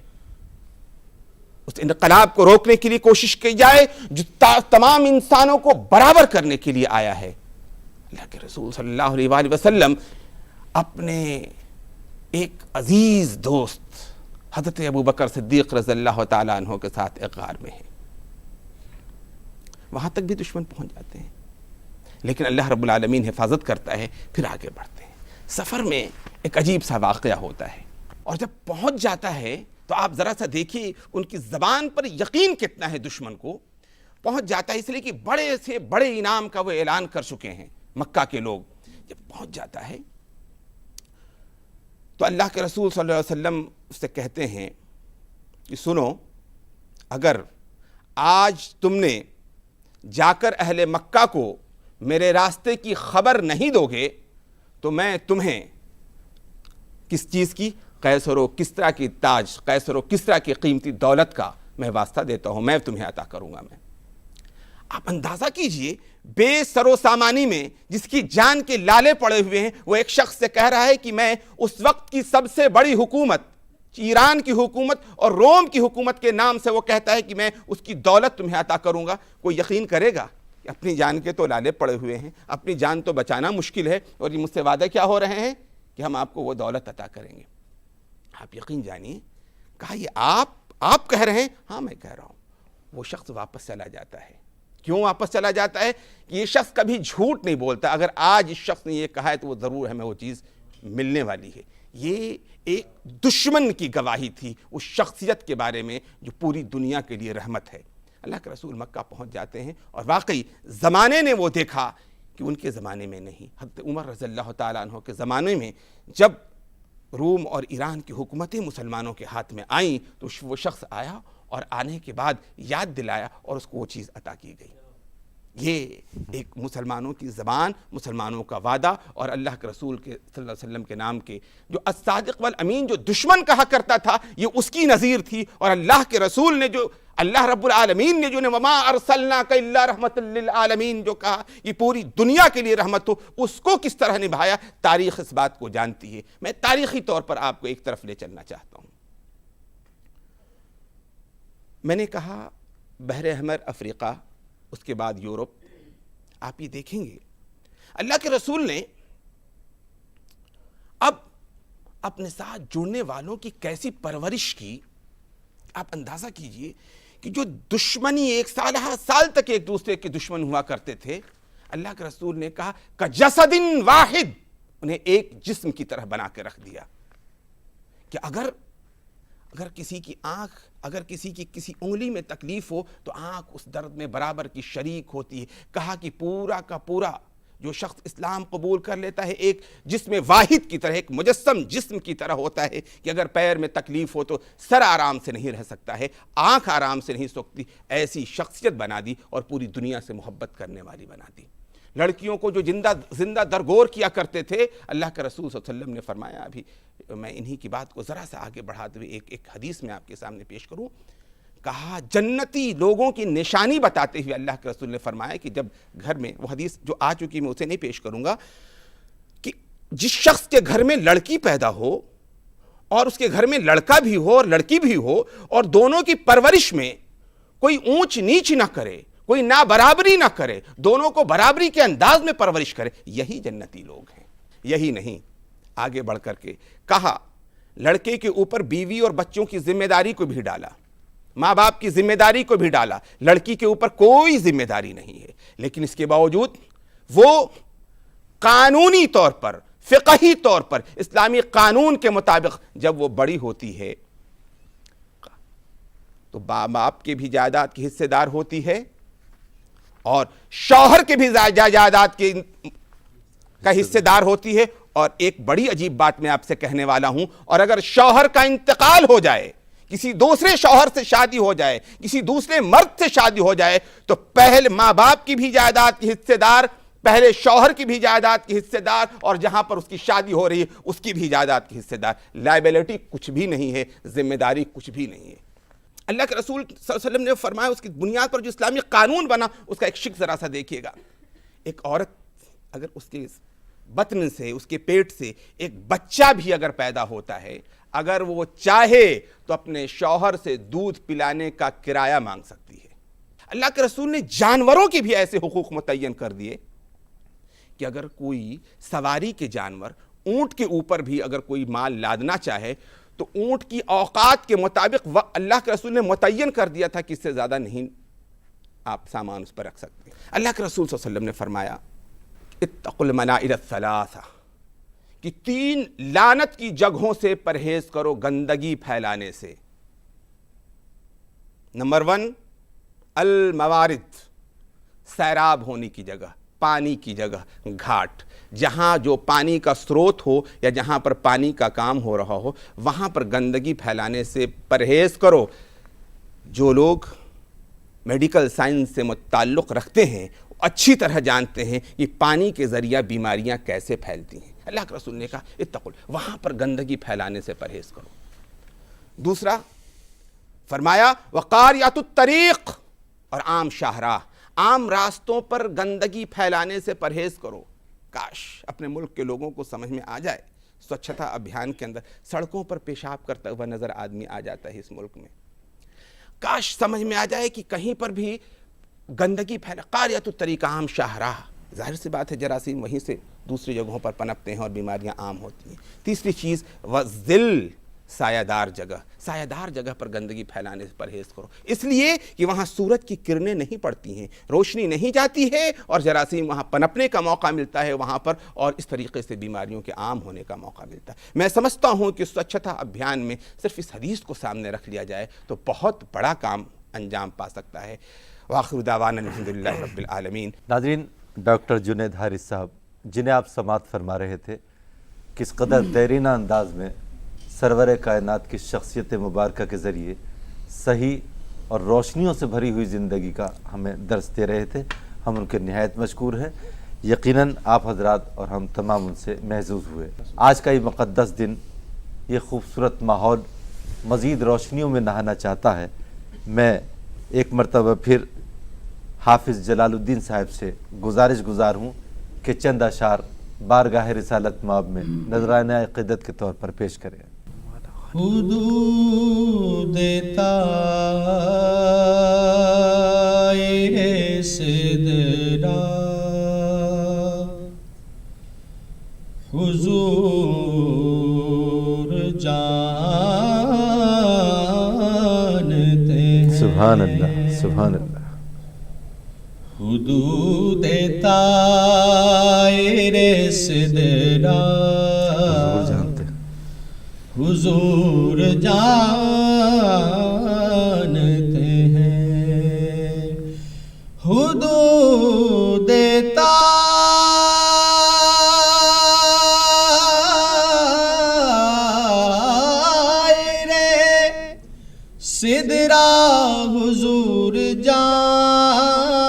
اس انقلاب کو روکنے کے لیے کوشش کی جائے جو تمام انسانوں کو برابر کرنے کے لیے آیا ہے۔ اللہ کے رسول صلی اللہ علیہ وآلہ وسلم اپنے ایک عزیز دوست حضرت ابو بکر صدیق رضی اللہ تعالیٰ عنہ کے ساتھ ایک غار میں ہیں، وہاں تک بھی دشمن پہنچ جاتے ہیں لیکن اللہ رب العالمین حفاظت کرتا ہے، پھر آگے بڑھتے ہیں۔ سفر میں ایک عجیب سا واقعہ ہوتا ہے اور جب پہنچ جاتا ہے تو آپ ذرا سا دیکھیے ان کی زبان پر یقین کتنا ہے دشمن کو۔ پہنچ جاتا ہے اس لیے کہ بڑے سے بڑے انعام کا وہ اعلان کر چکے ہیں مکہ کے لوگ۔ جب پہنچ جاتا ہے تو اللہ کے رسول صلی اللہ علیہ وسلم اس سے کہتے ہیں کہ سنو، اگر آج تم نے جا کر اہل مکہ کو میرے راستے کی خبر نہیں دو گے تو میں تمہیں کس چیز کی، قیصر و کسریٰ کی تاج، قیصر و کسریٰ کی قیمتی دولت کا میں واسطہ دیتا ہوں، میں تمہیں عطا کروں گا۔ میں آپ اندازہ کیجئے بے سر و سامانی میں جس کی جان کے لالے پڑے ہوئے ہیں، وہ ایک شخص سے کہہ رہا ہے کہ میں اس وقت کی سب سے بڑی حکومت، ایران کی حکومت اور روم کی حکومت کے نام سے وہ کہتا ہے کہ میں اس کی دولت تمہیں عطا کروں گا۔ کوئی یقین کرے گا کہ اپنی جان کے تو لالے پڑے ہوئے ہیں، اپنی جان تو بچانا مشکل ہے، اور یہ مجھ سے وعدے کیا ہو رہے ہیں کہ ہم آپ کو وہ دولت عطا کریں گے۔ آپ یقین جانیے، کہا یہ آپ کہہ رہے ہیں؟ ہاں میں کہہ رہا ہوں۔ وہ شخص واپس چلا جاتا ہے۔ کیوں واپس چلا جاتا ہے؟ کہ یہ شخص کبھی جھوٹ نہیں بولتا، اگر آج اس شخص نے یہ کہا ہے تو وہ ضرور ہمیں وہ چیز ملنے والی ہے۔ یہ ایک دشمن کی گواہی تھی اس شخصیت کے بارے میں جو پوری دنیا کے لیے رحمت ہے۔ اللہ کے رسول مکہ پہنچ جاتے ہیں، اور واقعی زمانے نے وہ دیکھا کہ ان کے زمانے میں نہیں، حضرت عمر رضی اللہ تعالیٰ عنہ کے زمانے میں جب روم اور ایران کی حکومتیں مسلمانوں کے ہاتھ میں آئیں تو وہ شخص آیا اور آنے کے بعد یاد دلایا اور اس کو وہ چیز عطا کی گئی۔ یہ ایک مسلمانوں کی زبان، مسلمانوں کا وعدہ، اور اللہ کے رسول کے صلی اللہ علیہ وسلم کے نام کے جو الصادق والامین جو دشمن کہا کرتا تھا، یہ اس کی نظیر تھی۔ اور اللہ کے رسول نے جو، اللہ رب العالمین نے جو نے وما ارسلناک الا رحمۃ للعالمین جو کہا، یہ پوری دنیا کے لیے رحمت ہو، اس کو کس طرح نبھایا، تاریخ اس بات کو جانتی ہے۔ میں تاریخی طور پر آپ کو ایک طرف لے چلنا چاہتا ہوں۔ میں نے کہا بحر احمر، افریقہ، اس کے بعد یورپ۔ آپ یہ دیکھیں گے اللہ کے رسول نے اب اپنے ساتھ جڑنے والوں کی کیسی پرورش کی۔ آپ اندازہ کیجئے کہ جو دشمنی 1 سال تک ایک دوسرے کے دشمن ہوا کرتے تھے، اللہ کے رسول نے کہا کہ جسد واحد، انہیں ایک جسم کی طرح بنا کے رکھ دیا کہ اگر کسی کی آنکھ، اگر کسی کی کسی انگلی میں تکلیف ہو تو آنکھ اس درد میں برابر کی شریک ہوتی ہے۔ کہا کہ پورا کا پورا جو شخص اسلام قبول کر لیتا ہے ایک جسم واحد کی طرح، ایک مجسم جسم کی طرح ہوتا ہے کہ اگر پیر میں تکلیف ہو تو سر آرام سے نہیں رہ سکتا ہے، آنکھ آرام سے نہیں سوکتی، ایسی شخصیت بنا دی اور پوری دنیا سے محبت کرنے والی بنا دی۔ لڑکیوں کو جو زندہ درگور کیا کرتے تھے، اللہ کے رسول صلی اللہ علیہ وسلم نے فرمایا، ابھی میں انہی کی بات کو ذرا سا آگے بڑھاتے ہوئے ایک حدیث میں آپ کے سامنے پیش کروں۔ کہا جنتی لوگوں کی نشانی بتاتے ہوئے اللہ کے رسول نے فرمایا کہ جب گھر میں، وہ حدیث جو آ چکی میں اسے نہیں پیش کروں گا، کہ جس شخص کے گھر میں لڑکی پیدا ہو اور اس کے گھر میں لڑکا بھی ہو اور لڑکی بھی ہو، اور دونوں کی پرورش میں کوئی اونچ نیچ نہ کرے، کوئی نابرابری نہ کرے، دونوں کو برابری کے انداز میں پرورش کرے، یہی جنتی لوگ ہیں۔ یہی نہیں، آگے بڑھ کر کے کہا لڑکے کے اوپر بیوی اور بچوں کی ذمہ داری کو بھی ڈالا، ماں باپ کی ذمہ داری کو بھی ڈالا، لڑکی کے اوپر کوئی ذمہ داری نہیں ہے، لیکن اس کے باوجود وہ قانونی طور پر، فقہی طور پر، اسلامی قانون کے مطابق جب وہ بڑی ہوتی ہے تو باپ کے بھی جائیداد کی حصے دار ہوتی ہے اور شوہر کے بھی جائیداد کا حصے دار ہوتی ہے۔ اور ایک بڑی عجیب بات میں آپ سے کہنے والا ہوں، اور اگر شوہر کا انتقال ہو جائے، کسی دوسرے شوہر سے شادی ہو جائے، کسی دوسرے مرد سے شادی ہو جائے، تو پہلے ماں باپ کی بھی جائیداد کی حصے دار، پہلے شوہر کی بھی جائیداد کی حصے دار، اور جہاں پر اس کی شادی ہو رہی ہے اس کی بھی جائیداد کی حصے دار۔ لائبلٹی کچھ بھی نہیں ہے، ذمہ داری کچھ بھی نہیں ہے۔ اللہ کے رسول صلی اللہ علیہ وسلم نے فرمایا اس کی بنیاد پر جو اسلامی قانون بنا، اس کا ایک شک ذرا سا دیکھیے گا۔ ایک عورت اگر اس کے بطن سے، اس کے پیٹ سے ایک بچہ بھی اگر پیدا ہوتا ہے، اگر وہ چاہے تو اپنے شوہر سے دودھ پلانے کا کرایہ مانگ سکتی ہے۔ اللہ کے رسول نے جانوروں کے بھی ایسے حقوق متعین کر دیے کہ اگر کوئی سواری کے جانور، اونٹ کے اوپر بھی اگر کوئی مال لادنا چاہے تو اونٹ کی اوقات کے مطابق اللہ کے رسول نے متعین کر دیا تھا کہ اس سے زیادہ نہیں آپ سامان اس پر رکھ سکتے۔ اللہ کے رسول صلی اللہ علیہ وسلم نے فرمایا اتقوا المنائل الثلاثہ، کہ 3 لعنت کی جگہوں سے پرہیز کرو گندگی پھیلانے سے۔ نمبر 1 الموارد، سیراب ہونے کی جگہ، پانی کی جگہ، گھاٹ، جہاں جو پانی کا سروت ہو یا جہاں پر پانی کا کام ہو رہا ہو، وہاں پر گندگی پھیلانے سے پرہیز کرو۔ جو لوگ میڈیکل سائنس سے متعلق رکھتے ہیں اچھی طرح جانتے ہیں کہ پانی کے ذریعہ بیماریاں کیسے پھیلتی ہیں۔ اللہ کے رسول نے کہا اتقوا، وہاں پر گندگی پھیلانے سے پرہیز کرو۔ دوسرا فرمایا وقاریات الطریق، اور عام شاہراہ، عام راستوں پر گندگی پھیلانے سے پرہیز کرو. کاش اپنے ملک کے لوگوں کو سمجھ میں آ جائے. سوچھتا ابھیان کے اندر سڑکوں پر پیشاب کرتا ہوا نظر آدمی آ جاتا ہے اس ملک میں. کاش سمجھ میں آ جائے کہ کہیں پر بھی گندگی قاریۃ الطریق عام شاہراہ. ظاہر سی بات ہے جراثیم وہیں سے دوسری جگہوں پر پنپتے ہیں اور بیماریاں عام ہوتی ہیں. تیسری چیز وذل، سایہ دار جگہ پر گندگی پھیلانے سے پرہیز کرو، اس لیے کہ وہاں سورج کی کرنیں نہیں پڑتی ہیں، روشنی نہیں جاتی ہے اور جراثیم وہاں پنپنے کا موقع ملتا ہے وہاں پر، اور اس طریقے سے بیماریوں کے عام ہونے کا موقع ملتا ہے. میں سمجھتا ہوں کہ سوچھتا ابھیان میں صرف اس حدیث کو سامنے رکھ لیا جائے تو بہت بڑا کام انجام پا سکتا ہے. وآخر دعوانا الحمدللہ رب العالمین. ناظرین، ڈاکٹر جنید حارث صاحب جنہیں آپ سماعت فرما رہے تھے، کس قدر دیرینہ انداز میں سرور کائنات کی شخصیت مبارکہ کے ذریعے صحیح اور روشنیوں سے بھری ہوئی زندگی کا ہمیں درس دے رہے تھے. ہم ان کے نہایت مشکور ہیں. یقیناً آپ حضرات اور ہم تمام ان سے محظوظ ہوئے. آج کا یہ مقدس دن، یہ خوبصورت ماحول مزید روشنیوں میں نہانا چاہتا ہے. میں ایک مرتبہ پھر حافظ جلال الدین صاحب سے گزار ہوں کہ چند اشعار بارگاہ رسالت مآب میں نذرانہ عقیدت کے طور پر پیش کریں. حدود طائر سدرا حضور جانتے ہیں. سبحان اللہ، سبحان اللہ. حدود طائر سدرا حضور جانتے ہیں. حضور جانتے ہیں. حدود طائر سدرا حضور جانتے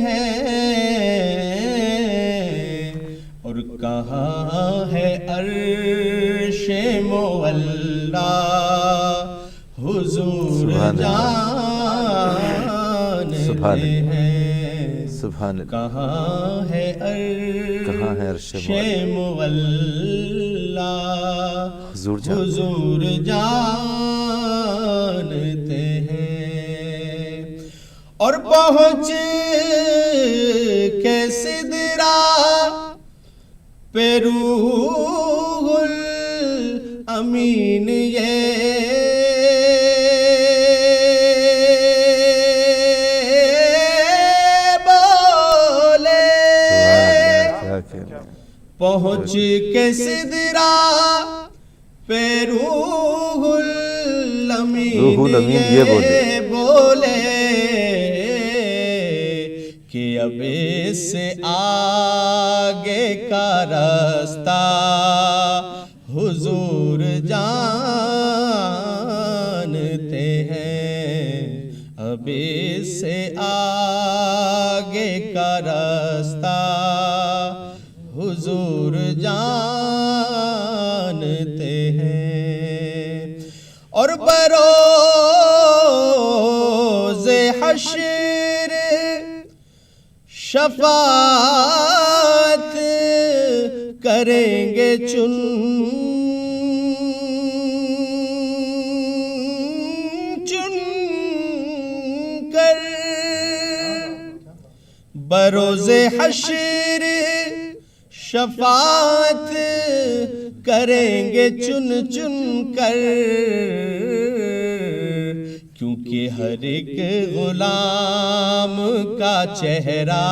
ہیں. اور کہاں ہے عرش مولا حضور جانتے ہیں. سبحان اللہ. کہاں ہے عرش مولا حضور جانتے ہیں. اور پہنچ کے سدرا پہ روح الامین یہ بولے. پہنچ کے سدرا پہ روح الامین یہ بولے کہ اب اس سے آگے کا راستہ حضور جانتے ہیں. اب اس سے آگے کا راستہ حضور جانتے ہیں. اور بروز حشر شفاعت کریں گے چن کر. بروز حشر شفاعت کریں گے چن کر. کیونکہ ہر ایک غلام کا چہرہ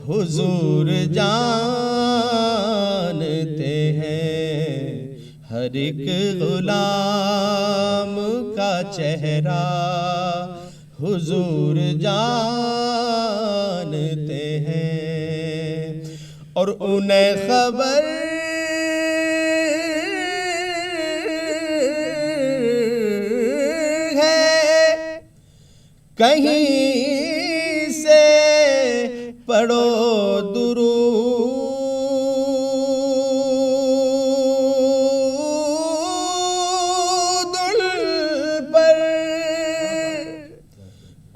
حضور جانتے ہیں. ہر ایک غلام کا چہرہ حضور جانتے ہیں. اور انہیں خبر کہیں سے پڑھو درود پر.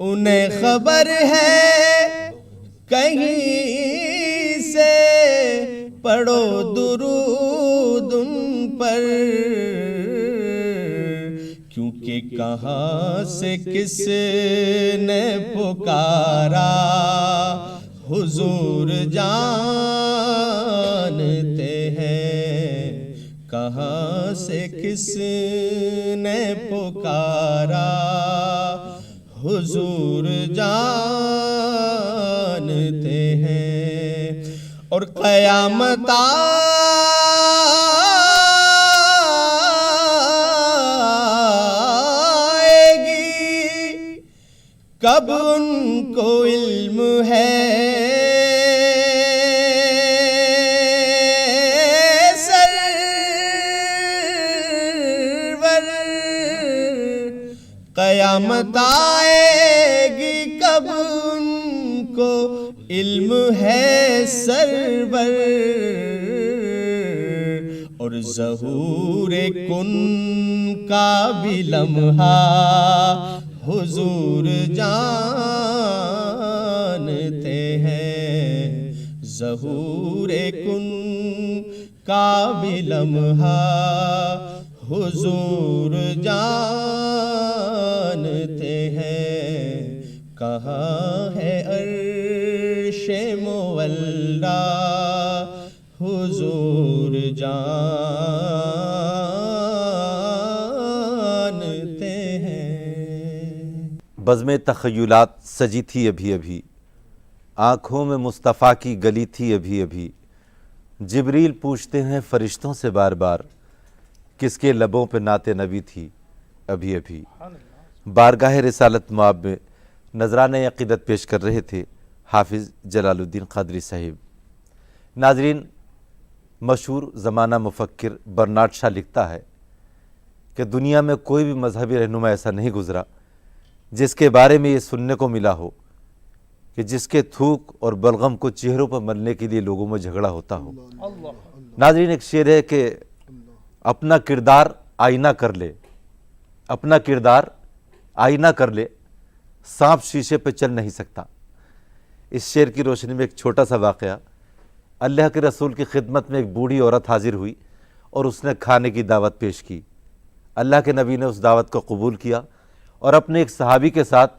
انہیں خبر ہے کہیں سے پڑھو درود ان پر، کیونکہ کہاں سے کس نے پکارا حضور جانتے ہیں، کہاں سے کس نے پکارا حضور جانتے ہیں۔ اور قیامت آئے گی کب ان کو علم ہے، سرور قیامت آئے گی کب ان کو علم ہے سرور، اور ظہور کن کا بھی لمحہ حضور جانتے ہیں، ظہور کن کا بھی لمحہ حضور جانتے ہیں، کہاں ہے عرش مولا حضور جانتے ہیں۔ بزم تخیلات سجی تھی ابھی ابھی، آنکھوں میں مصطفیٰ کی گلی تھی ابھی ابھی، جبریل پوچھتے ہیں فرشتوں سے بار بار، کس کے لبوں پہ نعت نبی تھی ابھی ابھی۔ بارگاہ رسالت مآب میں نذرانہ عقیدت پیش کر رہے تھے حافظ جلال الدین قادری صاحب۔ ناظرین، مشہور زمانہ مفکر برنارڈ شاہ لکھتا ہے کہ دنیا میں کوئی بھی مذہبی رہنما ایسا نہیں گزرا جس کے بارے میں یہ سننے کو ملا ہو کہ جس کے تھوک اور بلغم کو چہروں پر ملنے کے لیے لوگوں میں جھگڑا ہوتا ہو۔ ناظرین، ایک شعر ہے کہ اپنا کردار آئینہ کر لے، اپنا کردار آئینہ کر لے، سانپ شیشے پہ چل نہیں سکتا۔ اس شعر کی روشنی میں ایک چھوٹا سا واقعہ، اللہ کے رسول کی خدمت میں ایک بوڑھی عورت حاضر ہوئی اور اس نے کھانے کی دعوت پیش کی۔ اللہ کے نبی نے اس دعوت کو قبول کیا اور اپنے ایک صحابی کے ساتھ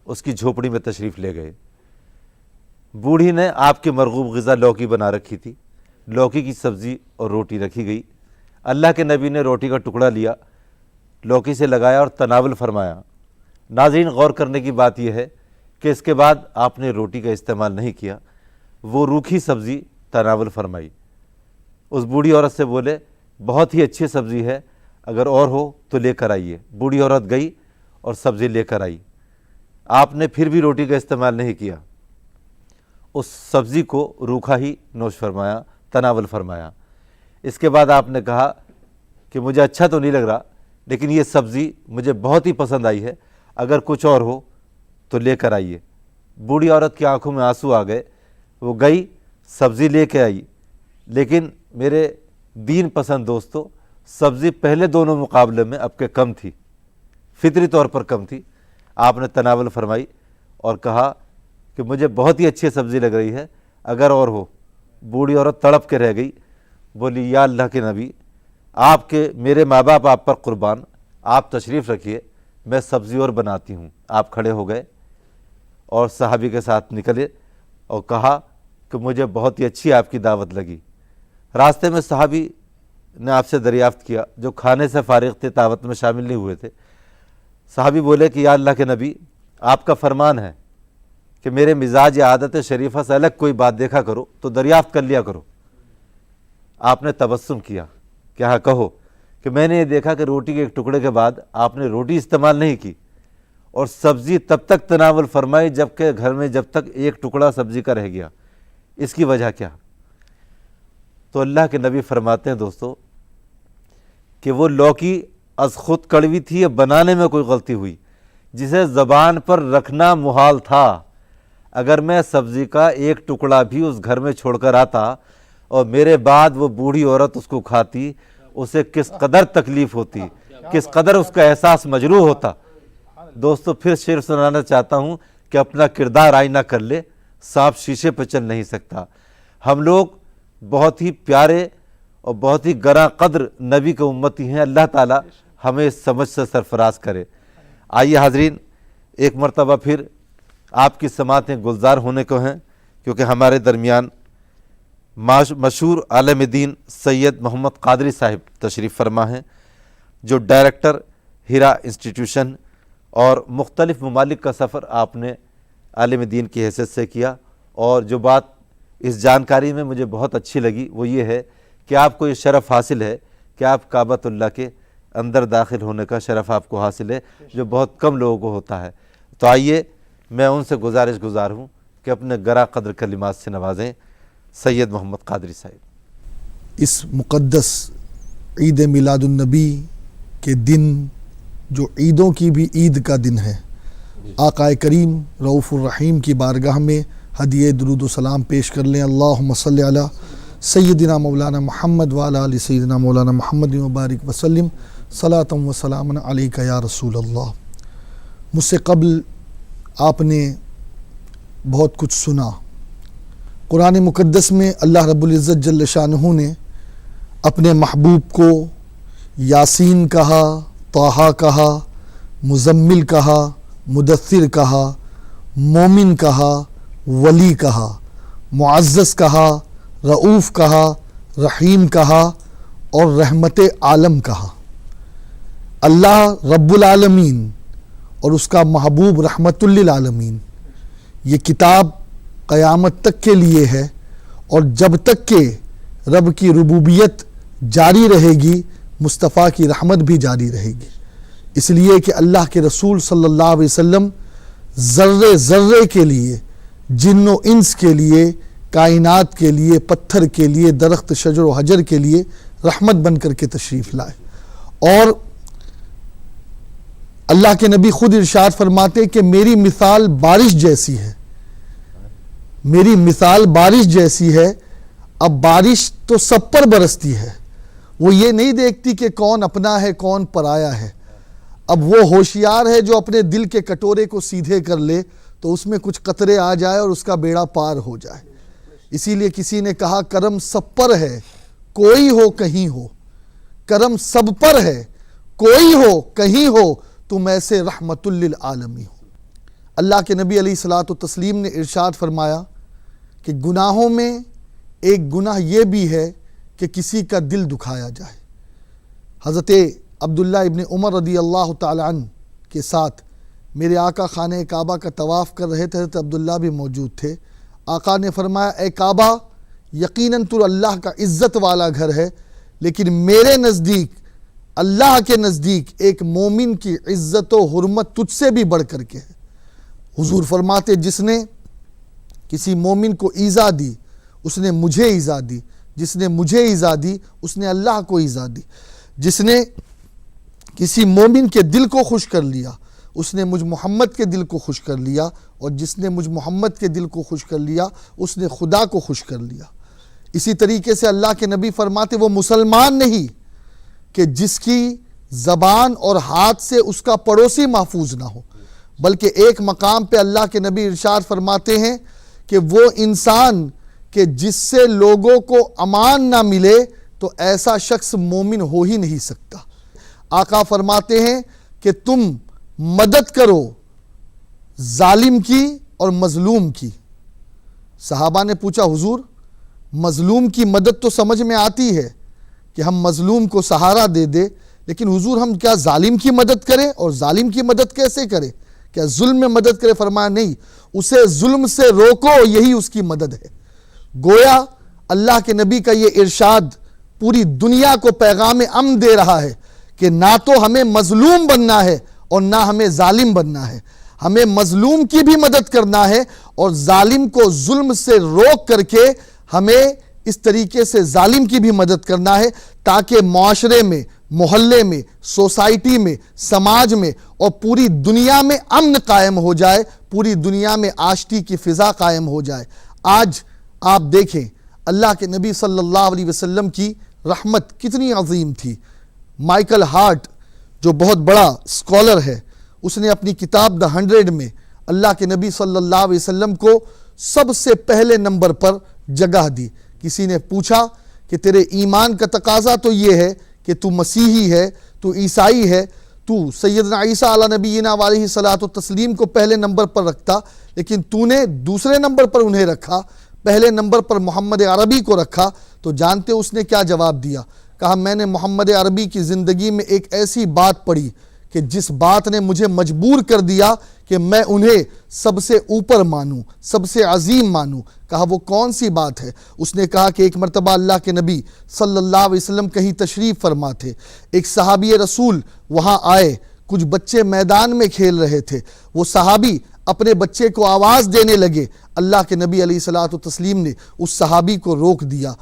اس کی جھوپڑی میں تشریف لے گئے۔ بوڑھی نے آپ کی مرغوب غذا لوکی بنا رکھی تھی، لوکی کی سبزی اور روٹی رکھی گئی۔ اللہ کے نبی نے روٹی کا ٹکڑا لیا، لوکی سے لگایا اور تناول فرمایا۔ ناظرین، غور کرنے کی بات یہ ہے کہ اس کے بعد آپ نے روٹی کا استعمال نہیں کیا، وہ روکھی سبزی تناول فرمائی۔ اس بوڑھی عورت سے بولے بہت ہی اچھی سبزی ہے، اگر اور ہو تو لے کر آئیے۔ بوڑھی عورت گئی اور سبزی لے کر آئی۔ آپ نے پھر بھی روٹی کا استعمال نہیں کیا، اس سبزی کو روکھا ہی نوش فرمایا، تناول فرمایا۔ اس کے بعد آپ نے کہا کہ مجھے اچھا تو نہیں لگ رہا، لیکن یہ سبزی مجھے بہت ہی پسند آئی ہے، اگر کچھ اور ہو تو لے کر آئیے۔ بوڑھی عورت کی آنکھوں میں آنسو آ گئے، وہ گئی سبزی لے کے آئی، لیکن میرے دین پسند دوستو، سبزی پہلے دونوں مقابلے میں اب کے کم تھی، فطری طور پر کم تھی۔ آپ نے تناول فرمائی اور کہا کہ مجھے بہت ہی اچھی سبزی لگ رہی ہے، اگر اور ہو۔ بوڑھی عورت تڑپ کے رہ گئی، بولی یا اللہ کے نبی، آپ کے میرے ماں باپ آپ پر قربان، آپ تشریف رکھیے، میں سبزی اور بناتی ہوں۔ آپ کھڑے ہو گئے اور صحابی کے ساتھ نکلے اور کہا کہ مجھے بہت ہی اچھی آپ کی دعوت لگی۔ راستے میں صحابی نے آپ سے دریافت کیا، جو کھانے سے فارغ تھے، دعوت میں شامل نہیں ہوئے تھے۔ صحابی بولے کہ یا اللہ کے نبی، آپ کا فرمان ہے کہ میرے مزاج یا عادت شریفہ سے الگ کوئی بات دیکھا کرو تو دریافت کر لیا کرو۔ آپ نے تبسم کیا کہ ہاں کہو، کہ میں نے یہ دیکھا کہ روٹی کے ایک ٹکڑے کے بعد آپ نے روٹی استعمال نہیں کی اور سبزی تب تک تناول فرمائی جبکہ گھر میں جب تک ایک ٹکڑا سبزی کا رہ گیا، اس کی وجہ کیا؟ تو اللہ کے نبی فرماتے ہیں دوستو کہ وہ لوکی از خود کڑوی تھی یا بنانے میں کوئی غلطی ہوئی، جسے زبان پر رکھنا محال تھا۔ اگر میں سبزی کا ایک ٹکڑا بھی اس گھر میں چھوڑ کر آتا اور میرے بعد وہ بوڑھی عورت اس کو کھاتی، اسے کس قدر تکلیف ہوتی، کس قدر اس کا احساس مجروح ہوتا۔ دوستو پھر شعر سنانا چاہتا ہوں کہ اپنا کردار آئینہ کر لے، سانپ شیشے پہ چل نہیں سکتا۔ ہم لوگ بہت ہی پیارے اور بہت ہی گراں قدر نبی کے امتی ہیں، اللہ تعالیٰ ہمیں اس سمجھ سے سرفراز کرے۔ آئیے حاضرین، ایک مرتبہ پھر آپ کی سماعتیں گلزار ہونے کو ہیں، کیونکہ ہمارے درمیان مشہور عالم دین سید محمد قادری صاحب تشریف فرما ہیں، جو ڈائریکٹر ہیرا انسٹیٹیوشن، اور مختلف ممالک کا سفر آپ نے عالم دین کی حیثیت سے کیا۔ اور جو بات اس جانکاری میں مجھے بہت اچھی لگی وہ یہ ہے کہ آپ کو یہ شرف حاصل ہے کہ آپ کعبۃ اللہ کے اندر داخل ہونے کا شرف آپ کو حاصل ہے، جو بہت کم لوگوں کو ہوتا ہے۔ تو آئیے میں ان سے گزار ہوں کہ اپنے گراں قدر کلمات سے نوازیں سید محمد قادری صاحب۔ اس مقدس عید میلاد النبی کے دن، جو عیدوں کی بھی عید کا دن ہے، آقا کریم رؤوف الرحیم کی بارگاہ میں ہدیہ درود و سلام پیش کر لیں۔ اللہم صلی علی سیدنا مولانا محمد وعلی آل سیدنا مولانا محمد مبارک وسلم، صلاۃ و سلام علیک یا رسول اللہ۔ مجھ سے قبل آپ نے بہت کچھ سنا۔ قرآن مقدس میں اللہ رب العزت جل شانہ نے اپنے محبوب کو یاسین کہا، طٰہٰ کہا، مزمل کہا، مدثر کہا، مومن کہا، ولی کہا، معزز کہا، رؤوف کہا، رحیم کہا، اور رحمت عالم کہا۔ اللہ رب العالمین اور اس کا محبوب رحمت للعالمین، یہ کتاب قیامت تک کے لیے ہے، اور جب تک کہ رب کی ربوبیت جاری رہے گی مصطفیٰ کی رحمت بھی جاری رہے گی، اس لیے کہ اللہ کے رسول صلی اللہ علیہ وسلم ذرے ذرے کے لیے، جن و انس کے لیے، کائنات کے لیے، پتھر کے لیے، درخت شجر و حجر کے لیے رحمت بن کر کے تشریف لائے۔ اور اللہ کے نبی خود ارشاد فرماتے کہ میری مثال بارش جیسی ہے، میری مثال بارش جیسی ہے۔ اب بارش تو سب پر برستی ہے، وہ یہ نہیں دیکھتی کہ کون اپنا ہے کون پرایا ہے۔ اب وہ ہوشیار ہے جو اپنے دل کے کٹورے کو سیدھے کر لے تو اس میں کچھ قطرے آ جائے اور اس کا بیڑا پار ہو جائے۔ اسی لیے کسی نے کہا کرم سب پر ہے کوئی ہو کہیں ہو، کرم سب پر ہے کوئی ہو کہیں ہو، تم ایسے رحمت للعالمین ہو۔ اللہ کے نبی علیہ الصلوۃ والتسلیم نے ارشاد فرمایا کہ گناہوں میں ایک گناہ یہ بھی ہے کہ کسی کا دل دکھایا جائے۔ حضرت عبداللہ ابن عمر رضی اللہ تعالی عنہ کے ساتھ میرے آقا خانہ کعبہ کا طواف کر رہے تھے، حضرت عبداللہ بھی موجود تھے۔ آقا نے فرمایا اے کعبہ، یقیناً تو اللہ کا عزت والا گھر ہے، لیکن میرے نزدیک، اللہ کے نزدیک ایک مومن کی عزت و حرمت تجھ سے بھی بڑھ کر کے ہے۔ حضور فرماتے جس نے کسی مومن کو ایذا دی اس نے مجھے ایذا دی، جس نے مجھے ایذا دی اس نے اللہ کو ایذا دی، جس نے کسی مومن کے دل کو خوش کر لیا اس نے مجھ محمد کے دل کو خوش کر لیا، اور جس نے مجھ محمد کے دل کو خوش کر لیا اس نے خدا کو خوش کر لیا۔ اسی طریقے سے اللہ کے نبی فرماتے وہ مسلمان نہیں کہ جس کی زبان اور ہاتھ سے اس کا پڑوسی محفوظ نہ ہو، بلکہ ایک مقام پہ اللہ کے نبی ارشاد فرماتے ہیں کہ وہ انسان کہ جس سے لوگوں کو امان نہ ملے تو ایسا شخص مومن ہو ہی نہیں سکتا۔ آقا فرماتے ہیں کہ تم مدد کرو ظالم کی اور مظلوم کی۔ صحابہ نے پوچھا حضور مظلوم کی مدد تو سمجھ میں آتی ہے کہ ہم مظلوم کو سہارا دے دے، لیکن حضور ہم کیا ظالم کی مدد کریں؟ اور ظالم کی مدد کیسے کریں؟ کیا ظلم میں مدد کرے؟ فرمایا نہیں، اسے ظلم سے روکو، یہی اس کی مدد ہے۔ گویا اللہ کے نبی کا یہ ارشاد پوری دنیا کو پیغام امن دے رہا ہے کہ نہ تو ہمیں مظلوم بننا ہے اور نہ ہمیں ظالم بننا ہے، ہمیں مظلوم کی بھی مدد کرنا ہے اور ظالم کو ظلم سے روک کر کے ہمیں اس طریقے سے ظالم کی بھی مدد کرنا ہے تاکہ معاشرے میں، محلے میں، سوسائٹی میں، سماج میں اور پوری دنیا میں امن قائم ہو جائے، پوری دنیا میں آشتی کی فضا قائم ہو جائے۔ آج آپ دیکھیں اللہ کے نبی صلی اللہ علیہ وسلم کی رحمت کتنی عظیم تھی۔ مائیکل ہارٹ جو بہت بڑا اسکالر ہے، اس نے اپنی کتاب دا 100 میں اللہ کے نبی صلی اللہ علیہ وسلم کو سب سے پہلے نمبر پر جگہ دی۔ کسی نے پوچھا کہ تیرے ایمان کا تقاضا تو یہ ہے کہ تو مسیحی ہے، تو عیسائی ہے، تو سیدنا عیسیٰ علیہ نبینا علیہ الصلاۃ والتسلیم کو پہلے نمبر پر رکھتا، لیکن تو نے دوسرے نمبر پر انہیں رکھا، پہلے نمبر پر محمد عربی کو رکھا۔ تو جانتے اس نے کیا جواب دیا؟ کہا میں نے محمد عربی کی زندگی میں ایک ایسی بات پڑھی کہ جس بات نے مجھے مجبور کر دیا کہ میں انہیں سب سے اوپر مانوں، سب سے عظیم مانوں۔ کہا وہ کون سی بات ہے؟ اس نے کہا کہ ایک مرتبہ اللہ کے نبی صلی اللہ علیہ وسلم کہیں تشریف فرما تھے، ایک صحابی رسول وہاں آئے، کچھ بچے میدان میں کھیل رہے تھے، وہ صحابی اپنے بچے کو آواز دینے لگے، اللہ کے نبی علیہ الصلاۃ والتسلیم نے اس صحابی کو روک دیا۔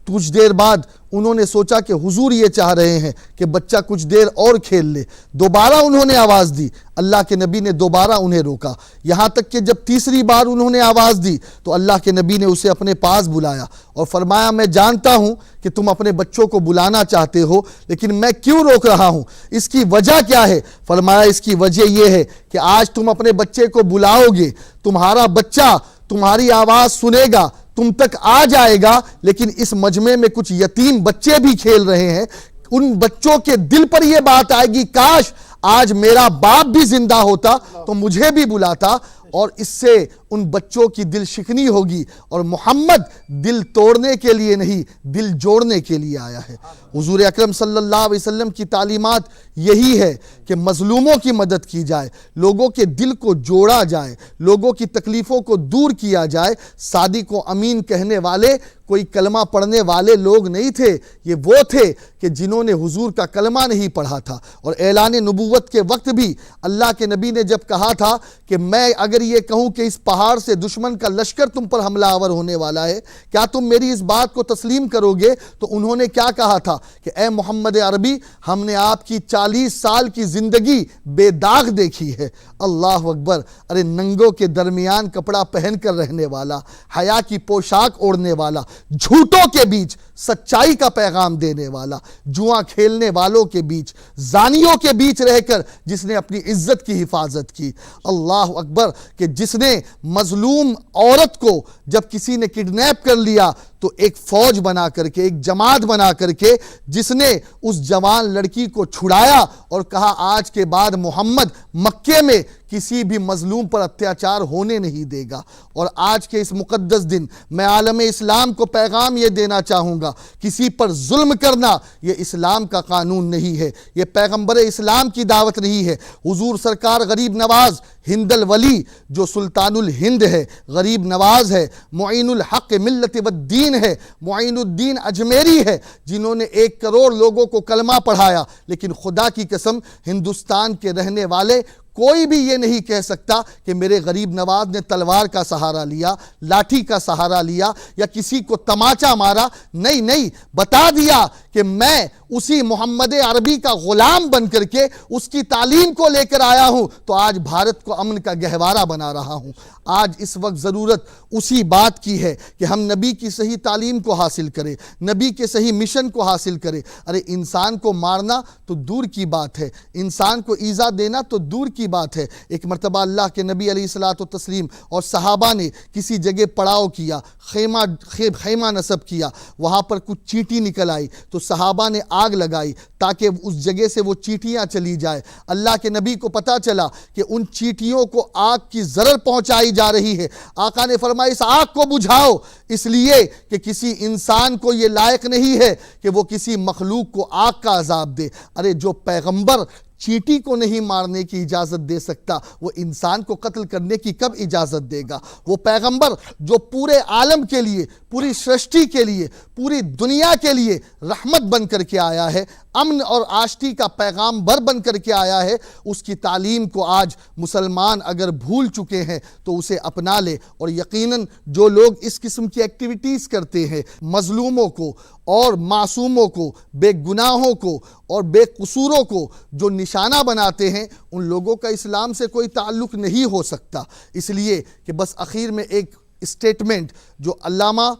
کچھ دیر بعد انہوں نے سوچا کہ حضور یہ چاہ رہے ہیں کہ بچہ کچھ دیر اور کھیل لے، دوبارہ انہوں نے آواز دی، اللہ کے نبی نے دوبارہ انہیں روکا، یہاں تک کہ جب تیسری بار انہوں نے آواز دی تو اللہ کے نبی نے اسے اپنے پاس بلایا اور فرمایا میں جانتا ہوں کہ تم اپنے بچوں کو بلانا چاہتے ہو، لیکن میں کیوں روک رہا ہوں، اس کی وجہ کیا ہے؟ فرمایا اس کی وجہ یہ ہے کہ آج تم اپنے بچے کو بلاؤ گے، تمہارا بچہ تمہاری آواز سنے گا، تم تک آ جائے گا، لیکن اس مجمع میں کچھ یتیم بچے بھی کھیل رہے ہیں، ان بچوں کے دل پر یہ بات آئے گی کاش آج میرا باپ بھی زندہ ہوتا تو مجھے بھی بلاتا، اور اس سے ان بچوں کی دل شکنی ہوگی، اور محمد دل توڑنے کے لیے نہیں دل جوڑنے کے لیے آیا ہے۔ حضور اکرم صلی اللہ علیہ وسلم کی تعلیمات یہی ہے کہ مظلوموں کی مدد کی جائے، لوگوں کے دل کو جوڑا جائے، لوگوں کی تکلیفوں کو دور کیا جائے۔ صادق و امین کہنے والے کوئی کلمہ پڑھنے والے لوگ نہیں تھے، یہ وہ تھے کہ جنہوں نے حضور کا کلمہ نہیں پڑھا تھا۔ اور اعلان نبوت کے وقت بھی اللہ کے نبی نے جب کہا تھا کہ میں اگر یہ کہوں کہ اس پہاڑ سے دشمن کا لشکر تم پر حملہ آور ہونے والا ہے، کیا تم میری اس بات کو تسلیم کرو گے؟ تو انہوں نے کیا کہا تھا کہ اے محمد عربی، ہم نے آپ کی 40 سال کی زندگی بے داغ دیکھی ہے۔ اللہ اکبر! ارے ننگوں کے درمیان کپڑا پہن کر رہنے والا، حیا کی پوشاک اوڑھنے والا، جھوٹوں کے بیچ سچائی کا پیغام دینے والا، جوا کھیلنے والوں کے بیچ، زانیوں کے بیچ رہ کر جس نے اپنی عزت کی حفاظت کی۔ اللہ اکبر! کہ جس نے مظلوم عورت کو جب کسی نے کڈنیپ کر لیا تو ایک فوج بنا کر کے، ایک جماعت بنا کر کے جس نے اس جوان لڑکی کو چھڑایا اور کہا آج کے بعد محمد مکے میں کسی بھی مظلوم پر اتیاچار ہونے نہیں دے گا۔ اور آج کے اس مقدس دن میں عالم اسلام کو پیغام یہ دینا چاہوں گا، کسی پر ظلم کرنا یہ اسلام کا قانون نہیں ہے، یہ پیغمبر اسلام کی دعوت نہیں ہے۔ حضور سرکار غریب نواز ہند الولی جو سلطان الہند ہے، غریب نواز ہے، معین الحق ملت والدین ہے، معین الدین اجمیری ہے، جنہوں نے 1 کروڑ لوگوں کو کلمہ پڑھایا، لیکن خدا کی قسم ہندوستان کے رہنے والے کوئی بھی یہ نہیں کہہ سکتا کہ میرے غریب نواز نے تلوار کا سہارا لیا، لاٹھی کا سہارا لیا یا کسی کو تماچا مارا۔ نہیں، بتا دیا کہ میں اسی محمد عربی کا غلام بن کر کے اس کی تعلیم کو لے کر آیا ہوں، تو آج بھارت کو امن کا گہوارہ بنا رہا ہوں۔ آج اس وقت ضرورت اسی بات کی ہے کہ ہم نبی کی صحیح تعلیم کو حاصل کریں، نبی کے صحیح مشن کو حاصل کریں۔ ارے انسان کو مارنا تو دور کی بات ہے، انسان کو ایذا دینا تو دور کی بات ہے۔ ایک مرتبہ اللہ کے نبی علیہ الصلاۃ والتسلیم اور صحابہ نے کسی جگہ پڑاؤ کیا، خیمہ نصب کیا، وہاں پر کچھ چیٹی نکل آئی تو صحابہ نے آگ لگائی تاکہ اس جگہ سے وہ چیٹیاں چلی جائے۔ اللہ کے نبی کو پتا چلا کہ ان چیٹیوں کو آگ کی ضرر پہنچائی جا رہی ہے۔ آقا نے فرمایا اس آگ کو بجھاؤ، اس لیے کہ کسی انسان کو یہ لائق نہیں ہے کہ وہ کسی مخلوق کو آگ کا عذاب دے۔ ارے جو پیغمبر چیٹی کو نہیں مارنے کی اجازت دے سکتا، وہ انسان کو قتل کرنے کی کب اجازت دے گا؟ وہ پیغمبر جو پورے عالم کے لیے، پوری سرشٹی کے لیے، پوری دنیا کے لیے رحمت بن کر کے آیا ہے، امن اور آشتی کا پیغام بر بن کر کے آیا ہے، اس کی تعلیم کو آج مسلمان اگر بھول چکے ہیں تو اسے اپنا لے۔ اور یقیناً جو لوگ اس قسم کی ایکٹیویٹیز کرتے ہیں، مظلوموں کو اور معصوموں کو، بے گناہوں کو اور بے قصوروں کو جو نشانہ بناتے ہیں، ان لوگوں کا اسلام سے کوئی تعلق نہیں ہو سکتا۔ اس لیے کہ بس اخیر میں ایک اسٹیٹمنٹ جو علامہ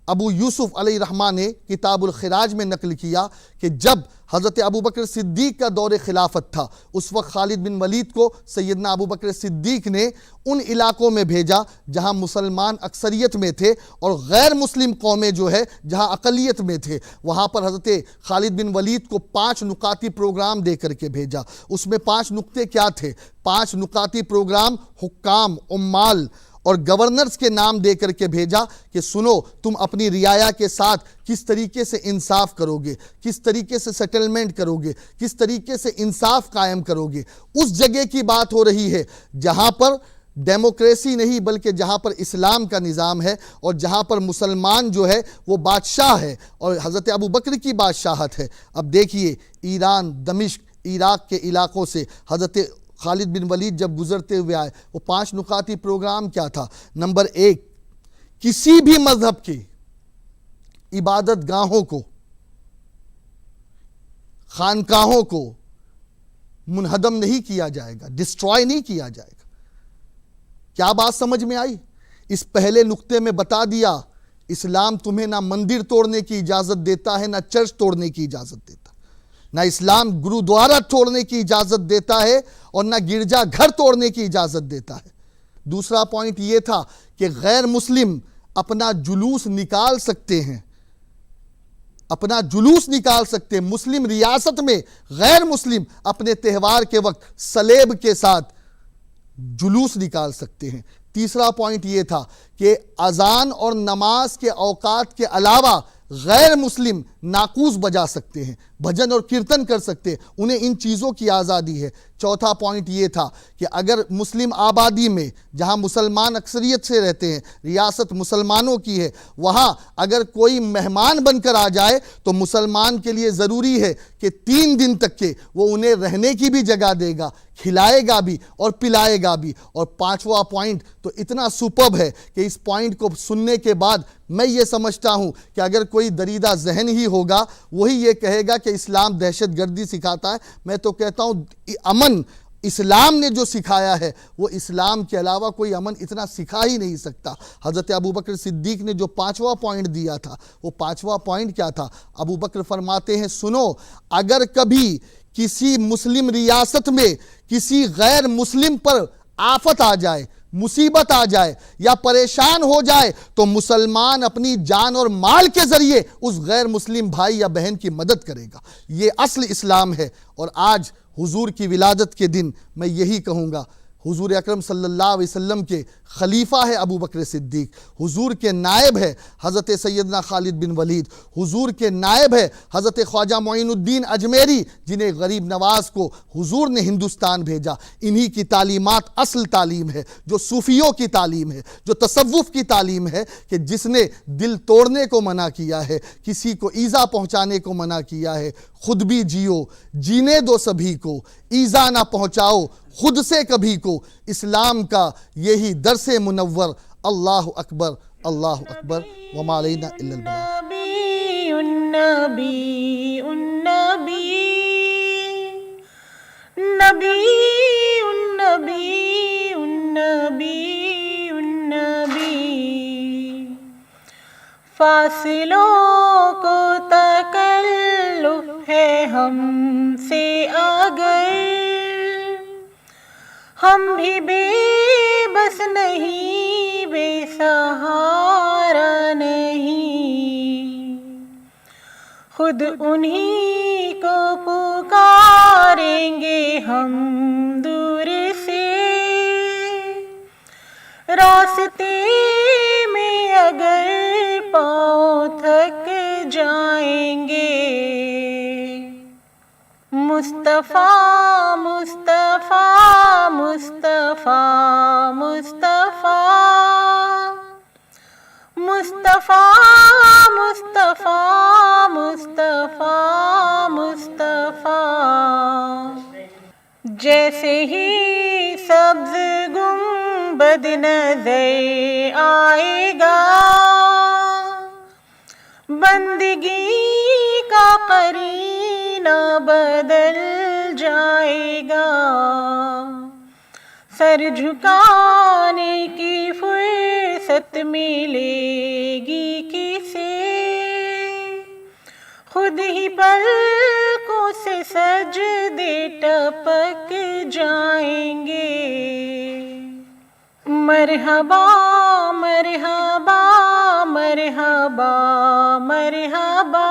ابو یوسف علیہ رحمہ نے کتاب الخراج میں نقل کیا کہ جب حضرت ابو بکر صدیق کا دور خلافت تھا، اس وقت خالد بن ولید کو سیدنا ابو بکر صدیق نے ان علاقوں میں بھیجا جہاں مسلمان اکثریت میں تھے اور غیر مسلم قومیں جو ہے جہاں اقلیت میں تھے، وہاں پر حضرت خالد بن ولید کو 5 نکاتی پروگرام دے کر کے بھیجا۔ اس میں 5 نکتے کیا تھے؟ 5 نکاتی پروگرام حکام، عمال اور گورنرز کے نام دے کر کے بھیجا کہ سنو، تم اپنی رعایا کے ساتھ کس طریقے سے انصاف کرو گے، کس طریقے سے سیٹلمنٹ کرو گے، کس طریقے سے انصاف قائم کرو گے۔ اس جگہ کی بات ہو رہی ہے جہاں پر ڈیموکریسی نہیں بلکہ جہاں پر اسلام کا نظام ہے اور جہاں پر مسلمان جو ہے وہ بادشاہ ہے اور حضرت ابو بکر کی بادشاہت ہے۔ اب دیکھیے ایران، دمشق، عراق کے علاقوں سے حضرت خالد بن ولید جب گزرتے ہوئے آئے، وہ 5 نکاتی پروگرام کیا تھا؟ نمبر 1، کسی بھی مذہب کے عبادت گاہوں کو، خانقاہوں کو منہدم نہیں کیا جائے گا، ڈسٹرائے نہیں کیا جائے گا۔ کیا بات سمجھ میں آئی؟ اس پہلے نقطے میں بتا دیا اسلام تمہیں نہ مندر توڑنے کی اجازت دیتا ہے، نہ چرچ توڑنے کی اجازت دیتا ہے، نہ اسلام گرودوارہ توڑنے کی اجازت دیتا ہے اور نہ گرجا گھر توڑنے کی اجازت دیتا ہے۔ دوسرا پوائنٹ یہ تھا کہ غیر مسلم اپنا جلوس نکال سکتے ہیں، اپنا جلوس نکال سکتے ہیں۔ مسلم ریاست میں غیر مسلم اپنے تہوار کے وقت سلیب کے ساتھ جلوس نکال سکتے ہیں۔ تیسرا پوائنٹ یہ تھا کہ اذان اور نماز کے اوقات کے علاوہ غیر مسلم ناقوس بجا سکتے ہیں، بھجن اور کیرتن کر سکتے ہیں، انہیں ان چیزوں کی آزادی ہے۔ چوتھا پوائنٹ یہ تھا کہ اگر مسلم آبادی میں جہاں مسلمان اکثریت سے رہتے ہیں، ریاست مسلمانوں کی ہے، وہاں اگر کوئی مہمان بن کر آ جائے تو مسلمان کے لیے ضروری ہے کہ 3 دن تک کے وہ انہیں رہنے کی بھی جگہ دے گا، کھلائے گا بھی اور پلائے گا بھی۔ اور 5واں پوائنٹ تو اتنا سپرب ہے کہ اس پوائنٹ کو سننے کے بعد میں یہ سمجھتا ہوں کہ اگر کوئی دریدہ ذہن ہی ہوگا وہی یہ کہے گا کہ اسلام دہشت گردی سکھاتا ہے۔ میں تو کہتا ہوں امن اسلام نے جو سکھایا ہے وہ اسلام کے علاوہ کوئی امن اتنا سکھا ہی نہیں سکتا۔ حضرت ابو بکر صدیق نے جو 5واں پوائنٹ دیا تھا وہ 5واں پوائنٹ کیا تھا؟ ابو بکر فرماتے ہیں سنو، اگر کبھی کسی مسلم ریاست میں کسی غیر مسلم پر آفت آ جائے، مصیبت آ جائے یا پریشان ہو جائے تو مسلمان اپنی جان اور مال کے ذریعے اس غیر مسلم بھائی یا بہن کی مدد کرے گا۔ یہ اصل اسلام ہے۔ اور آج حضور کی ولادت کے دن میں یہی کہوں گا، حضور اکرم صلی اللہ علیہ وسلم کے خلیفہ ہے ابو بکر صدیق، حضور کے نائب ہے حضرت سیدنا خالد بن ولید، حضور کے نائب ہے حضرت خواجہ معین الدین اجمیری جنہیں غریب نواز کو حضور نے ہندوستان بھیجا۔ انہی کی تعلیمات اصل تعلیم ہے، جو صوفیوں کی تعلیم ہے، جو تصوف کی تعلیم ہے کہ جس نے دل توڑنے کو منع کیا ہے، کسی کو ایذا پہنچانے کو منع کیا ہے۔ خود بھی جیو، جینے دو سبھی کو، ایذا نہ پہنچاؤ خود سے کبھی کو، اسلام کا یہی درس منور۔ اللہ اکبر، اللہ اکبر، وما علینا الا البلاغ۔ نبی النبی نبی النبی النبی النبی، فاصلوں کو تکلف ہے ہم سے اگر، ہم بھی بے بس نہیں، بے سہارا نہیں، خود انہی کو پکاریں گے ہم دور سے، راستے میں اگر پاؤں تھک جائیں گے، مصطفیٰ مصطفیٰ مصطفیٰ مصطفیٰ مصطفیٰ مصطفیٰ مصطفیٰ مصطفیٰ، جیسے ہی سبز گنبد نظر آئے گا، بندگی کا قرینہ بدل جائے گا، سر جھکانے کی فرصت ملے گی کسے، خود ہی پلکوں سے سجدے ٹپک جائیں گے. مرحبا مرحبا مرحبا مرحبا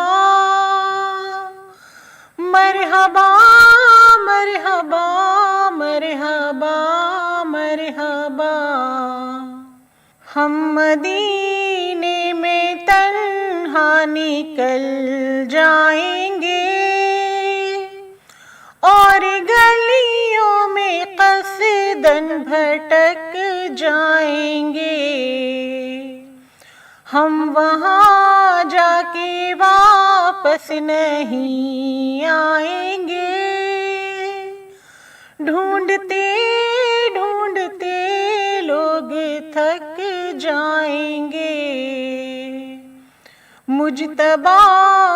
مرحبا مرحبا مرحبا مرحبا. ہم مدینے میں تنہا نکل جائیں گے اور گلیوں میں قصدن بھٹک جائیں گے. ہم وہاں جا کے واپس نہیں آئیں گے. ڈھونڈتے ڈھونڈتے لوگ تھک جائیں گے. مجتبی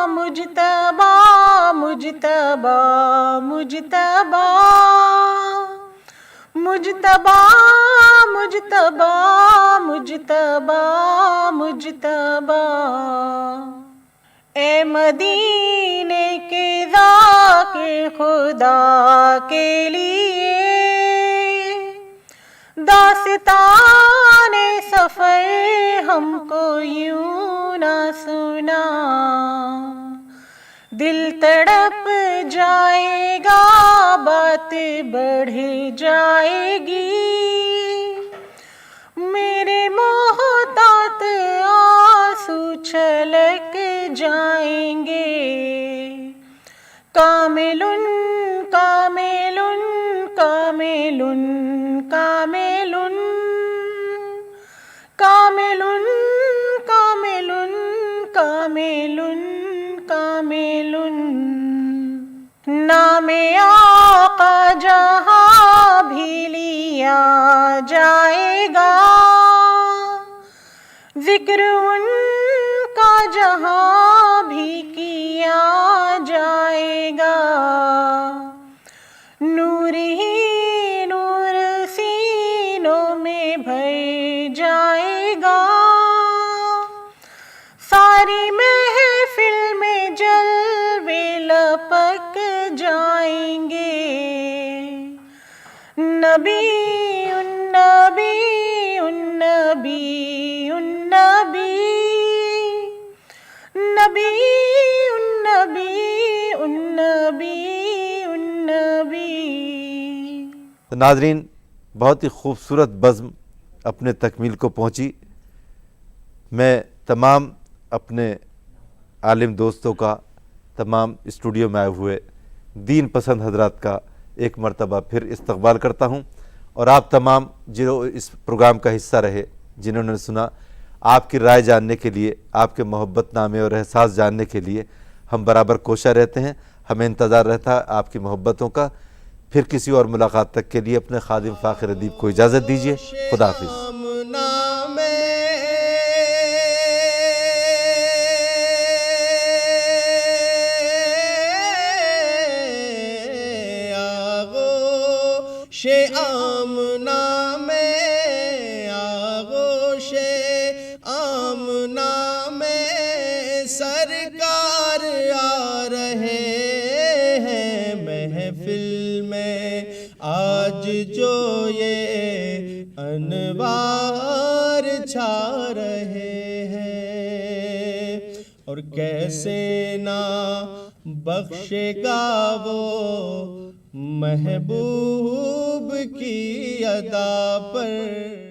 مجتبی مجتبی مجتبی مجتبی مجتبی مجتبی مجتبی. اے مدینے کے ذاکر خدا کے لیے داستان سفر ہم کو یوں نہ سنا. دل تڑپ جائے گا بات بڑھ جائے گی. میرے محتاط آنسو چھلک جائیں گے. کاملن کاملن کاملن کاملن کاملن کاملن کاملن کاملن. نام آقا جہاں بھی لیا جائے گا. ذکر ان کا جہاں بھی کیا جائے گا. نور ہی نور سینوں میں بھر جائے گا. ساری محفل میں جلوے لپک جائیں گے. نبی النبی النبی النبی نبی النبی النبی النبی. ناظرین، بہت ہی خوبصورت بزم اپنے تکمیل کو پہنچی. میں تمام اپنے عالم دوستوں کا، تمام اسٹوڈیو میں آئے ہوئے دین پسند حضرات کا ایک مرتبہ پھر استقبال کرتا ہوں. اور آپ تمام جو اس پروگرام کا حصہ رہے، جنہوں نے سنا، آپ کی رائے جاننے کے لیے، آپ کے محبت نامے اور احساس جاننے کے لیے ہم برابر کوشاں رہتے ہیں. ہمیں انتظار رہتا ہے آپ کی محبتوں کا. پھر کسی اور ملاقات تک کے لیے اپنے خادم فاخر ادیب کو اجازت دیجیے. خدا حافظ. آمنا میں آغوش آمنا میں سرکار آ رہے ہیں محفل میں. آج جو یہ انوار چھا رہے ہیں اور کیسے نہ بخشے گا وہ محبوب کی ادا پر.